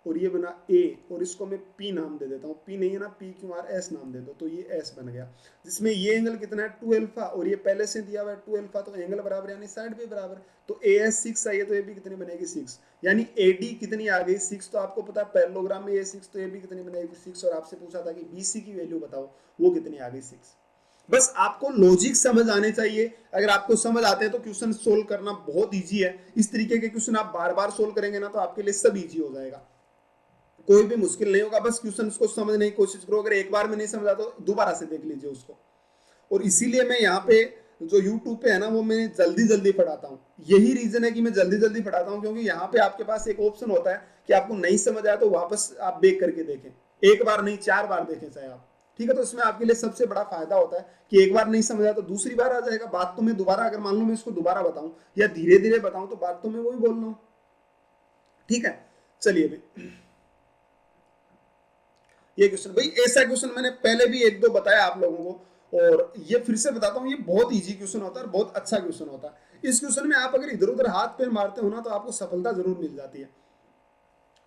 और ये बना ए, और इसको मैं पी नाम दे देता हूँ, पी नहीं है ना, पी क्यू आर एस नाम दे दो, तो ये एस बन गया, जिसमें ये एंगल कितना है 2 अल्फा, और ये पहले से दिया हुआ है 2 अल्फा, तो एंगल बराबर यानी साइड भी बराबर, तो ए एस 6 आई है, तो ये भी कितनी बनेगी 6, यानी ए डी कितनी आ गई 6। तो आपको पता है पैरेललोग्राम में ये 6, तो ये भी कितनी बनेगी 6, और आपसे पूछा था कि बीसी की वैल्यू बताओ, वो कितनी आ गई 6। बस आपको लॉजिक समझ आने चाहिए, अगर आपको समझ आते हैं तो क्वेश्चन सोल्व करना बहुत इजी है। इस तरीके के क्वेश्चन आप बार बार सोल्व करेंगे ना, तो आपके लिए सब इजी हो जाएगा, कोई भी मुश्किल नहीं होगा। बस क्वेश्चन को समझने की कोशिश करो, अगर एक बार में नहीं समझा तो दोबारा से देख लीजिए उसको। और इसीलिए मैं यहाँ पे जो YouTube पे है ना, वो मैं जल्दी जल्दी पढ़ाता हूँ, यही रीजन है कि मैं जल्दी जल्दी पढ़ाता हूँ, क्योंकि यहाँ पे आपके पास एक ऑप्शन होता है कि आपको नहीं समझ आया तो वापस आप देख करके देखें, एक बार नहीं 4 बार देखें चाहे आप, ठीक है। तो इसमें आपके लिए सबसे बड़ा फायदा होता है कि एक बार नहीं समझ आया तो दूसरी बार आ जाएगा। बात तो मैं दोबारा, अगर मान लो मैं इसको दोबारा बताऊं या धीरे धीरे बताऊं, तो बात तो मैं वही बोल रहा हूँ, ठीक है। चलिए भाई ये क्वेश्चन, भाई ऐसा क्वेश्चन मैंने पहले भी एक दो बताया आप लोगों को, और ये फिर से बताता हूँ, ये बहुत इजी क्वेश्चन होता है और बहुत अच्छा क्वेश्चन होता है। इस क्वेश्चन में आप अगर इधर उधर हाथ पैर मारते हो ना तो आपको सफलता जरूर मिल जाती है।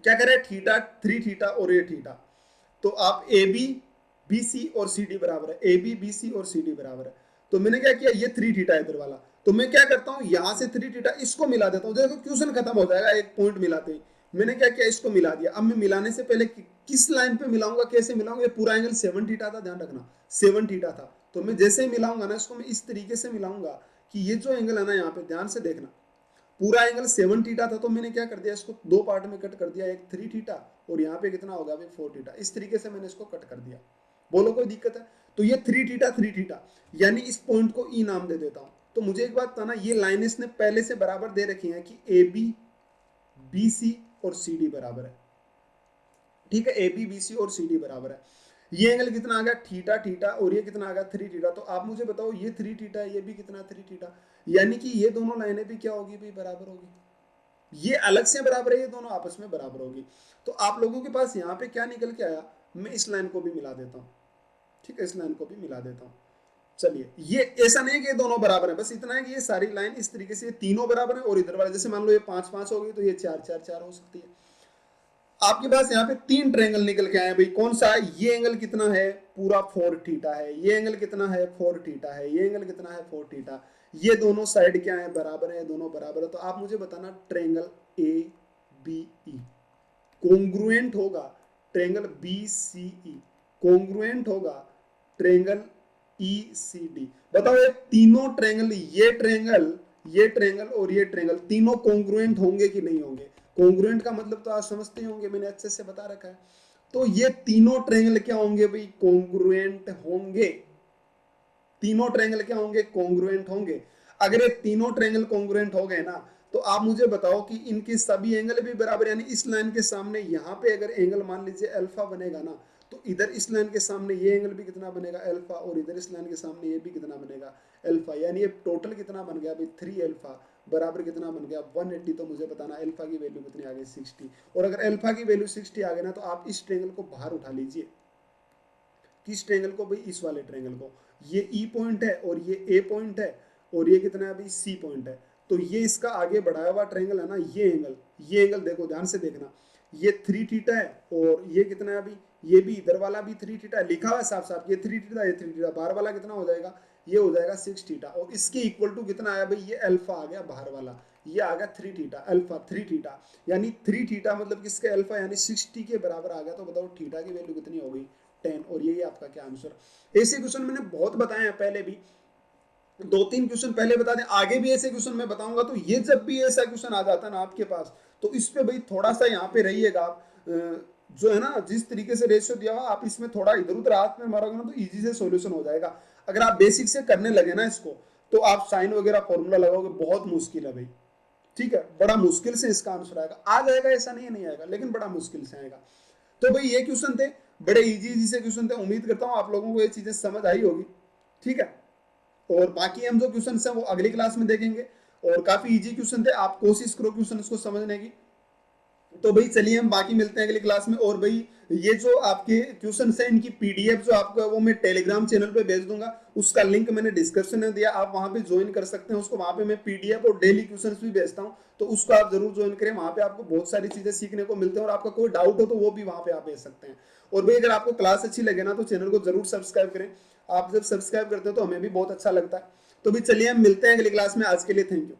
क्या कह रहे हैं, थीटा 3 थीटा और ये थीटा, तो आप ए बी बी सी और सी डी बराबर है, ए बी बी सी और सी डी बराबर है। तो मैंने क्या किया, ये 3 थीटा इधर वाला, तो मैं क्या करता हूँ यहां से 3 थीटा इसको मिला देता हूँ, देखो क्वेश्चन खत्म हो जाएगा एक पॉइंट मिलाते ही। मैंने क्या किया, इसको मिला दिया। अब मैं मिलाने से पहले किस लाइन पे मिलाऊंगा, कैसे मिलाऊंगा, ये पूरा एंगल 7 थीटा था, ध्यान रखना 7 थीटा था। तो मैं जैसे ही मिलाऊंगा ना इसको, मैं इस तरीके से मिलाऊंगा कि ये जो एंगल है ना, यहाँ पे ध्यान से देखना, पूरा एंगल 7 थीटा था, तो मैंने क्या कर दिया, इसको दो पार्ट में कट कर दिया, एक 3 थीटा और यहाँ पे कितना होगा भाई 4 थीटा। इस तरीके से मैंने इसको कट कर दिया। बोलो कोई दिक्कत है? तो ये 3 थीटा यानी इस पॉइंट को ई नाम दे देता हूं। तो मुझे एक बात बताना, ये लाइन इसने पहले से बराबर दे रखी है कि ए बी बी सी और सी डी बराबर है, ठीक है, ए बी बी सी और सी डी बराबर है। ये एंगल कितना आ गया, थीटा थीटा, और ये कितना आ गया 3 थीटा। तो आप मुझे बताओ, ये 3 थीटा है, ये भी कितना 3 थीटा, यानी कि ये दोनों लाइनें भी क्या होगी भाई, बराबर होगी। ये अलग से बराबर है, ये दोनों आपस में बराबर होगी। तो आप लोगों के पास यहाँ पे क्या निकल के आया, मैं इस लाइन को भी मिला देता हूँ, ठीक है, इस लाइन को भी मिला देता हूँ। चलिए, ये ऐसा नहीं है कि ये दोनों बराबर है, बस इतना है कि ये सारी लाइन इस तरीके से, ये तीनों बराबर है, और इधर वाले जैसे मान लो ये 5 5 हो गई, तो ये 4 4 4 हो सकती है। आपके पास यहाँ पे 3 ट्रायंगल निकल के आए भाई, कौन सा, ये एंगल कितना है, पूरा 4 थीटा है, ये एंगल कितना है 4 थीटा है, ये एंगल कितना है 4 थीटा, ये दोनों साइड क्या है, बराबर है, दोनों बराबर है। तो आप मुझे बताना, triangle A B E congruent होगा triangle B C E, congruent होगा ट्रायंगल ई सी डी। बताओ ये तीनों ट्रायंगल, ये ट्रायंगल और ये ट्रायंगल तीनों कॉन्ग्रुएंट होंगे कि नहीं होंगे? कॉन्ग्रुएंट का मतलब तो आप समझते ही होंगे, मैंने अच्छे से बता रखा है। तो ये तीनों ट्रायंगल क्या होंगे भाई, कॉन्ग्रुएंट होंगे। तीनों ट्रायंगल क्या होंगे, कॉन्ग्रुएंट होंगे। अगर ये तीनों ट्रायंगल कॉन्ग्रुएंट हो गए ना, तो आप मुझे बताओ कि इनके सभी एंगल भी बराबर, यानी इस लाइन के सामने यहाँ पे अगर एंगल मान लीजिए अल्फा बनेगा ना, तो इधर इस लाइन के सामने ये एंगल भी कितना बनेगा, अल्फा, और इधर इस लाइन के सामने ये भी कितना बनेगा, अल्फा। यानी ये टोटल कितना बन गया भाई 3 अल्फा बराबर कितना बन गया 180। तो मुझे बताना अल्फा की वैल्यू कितनी आ गई 60। और अगर अल्फा की वैल्यू 60 आ गई ना, तो आप इस ट्रायंगल को बाहर उठा लीजिए। किस ट्रायंगल को भाई, इस वाले ट्रायंगल को। ये ई पॉइंट है और ये ए पॉइंट है, और ये कितना है भाई सी पॉइंट है। तो ये इसका आगे बढ़ाया हुआ ट्रायंगल है ना, ये एंगल देखो ध्यान से देखना, ये 3 थीटा है, और ये कितना है अभी, ये भी इधर वाला भी 3 थीटा है, लिखा हुआ है साफ साफ, ये 3 थीटा, ये 3 थीटा, बाहर वाला कितना हो जाएगा, ये हो जाएगा 6 थीटा। और इसके इक्वल टू कितना आया भाई, ये अल्फा आ गया बाहर वाला, ये आ गया 3 थीटा, अल्फा 3 थीटा, यानी 3 थीटा मतलब किसके अल्फा, यानी 60 के बराबर आ गया। तो बताओ थीटा की वैल्यू कितनी हो गई 10, और यही आपका क्या आंसर। ऐसे क्वेश्चन मैंने बहुत बताए हैं पहले भी, 2-3 क्वेश्चन पहले बता दें, आगे भी ऐसे क्वेश्चन मैं बताऊंगा। तो ये जब भी ऐसा क्वेश्चन आ जाता है ना आपके पास, तो इस पे भाई थोड़ा सा यहाँ पे रहिएगा आप, जो है ना, जिस तरीके से रेशियो दिया हुआ, आप इसमें थोड़ा इधर उधर हाथ में मारोगे ना, तो इजी से सॉल्यूशन हो जाएगा। अगर आप बेसिक से करने लगे ना इसको, तो आप साइन वगैरह फॉर्मूला लगाओगे, बहुत मुश्किल है भाई, ठीक है, बड़ा मुश्किल से इसका आंसर आएगा। आ जाएगा ऐसा नहीं आएगा, लेकिन बड़ा मुश्किल से आएगा। तो भाई ये क्वेश्चन थे, बड़े इजी से क्वेश्चन थे। उम्मीद करता हूँ आप लोगों को ये चीजें समझ आई होगी, ठीक है। और बाकी हम जो क्वेश्चन है वो अगली क्लास में देखेंगे, और काफी इजी क्वेश्चन थे, आप कोशिश करो क्वेश्चन को समझने की। तो भाई चलिए हम बाकी मिलते हैं अगली क्लास में। और भाई ये जो आपके क्वेश्चन है, इनकी पीडीएफ जो आपको है वो मैं टेलीग्राम चैनल पे भेज दूंगा, उसका लिंक मैंने डिस्क्रिप्शन में दिया, आप वहां पे ज्वाइन कर सकते हैं उसको। वहां पे मैं पीडीएफ और डेली क्वेश्चंस भी भेजता हूं, तो उसको आप जरूर ज्वाइन करें। वहां पे आपको बहुत सारी चीजें सीखने को मिलते हैं, और आपका कोई डाउट हो तो वो भी वहां पे आप भेज सकते हैं। और भाई अगर आपको क्लास अच्छी लगे ना, तो चैनल को जरूर सब्सक्राइब करें। आप जब सब्सक्राइब करते हैं तो हमें भी बहुत अच्छा लगता है। तो भी चलिए हम मिलते हैं अगली क्लास में, आज के लिए थैंक यू।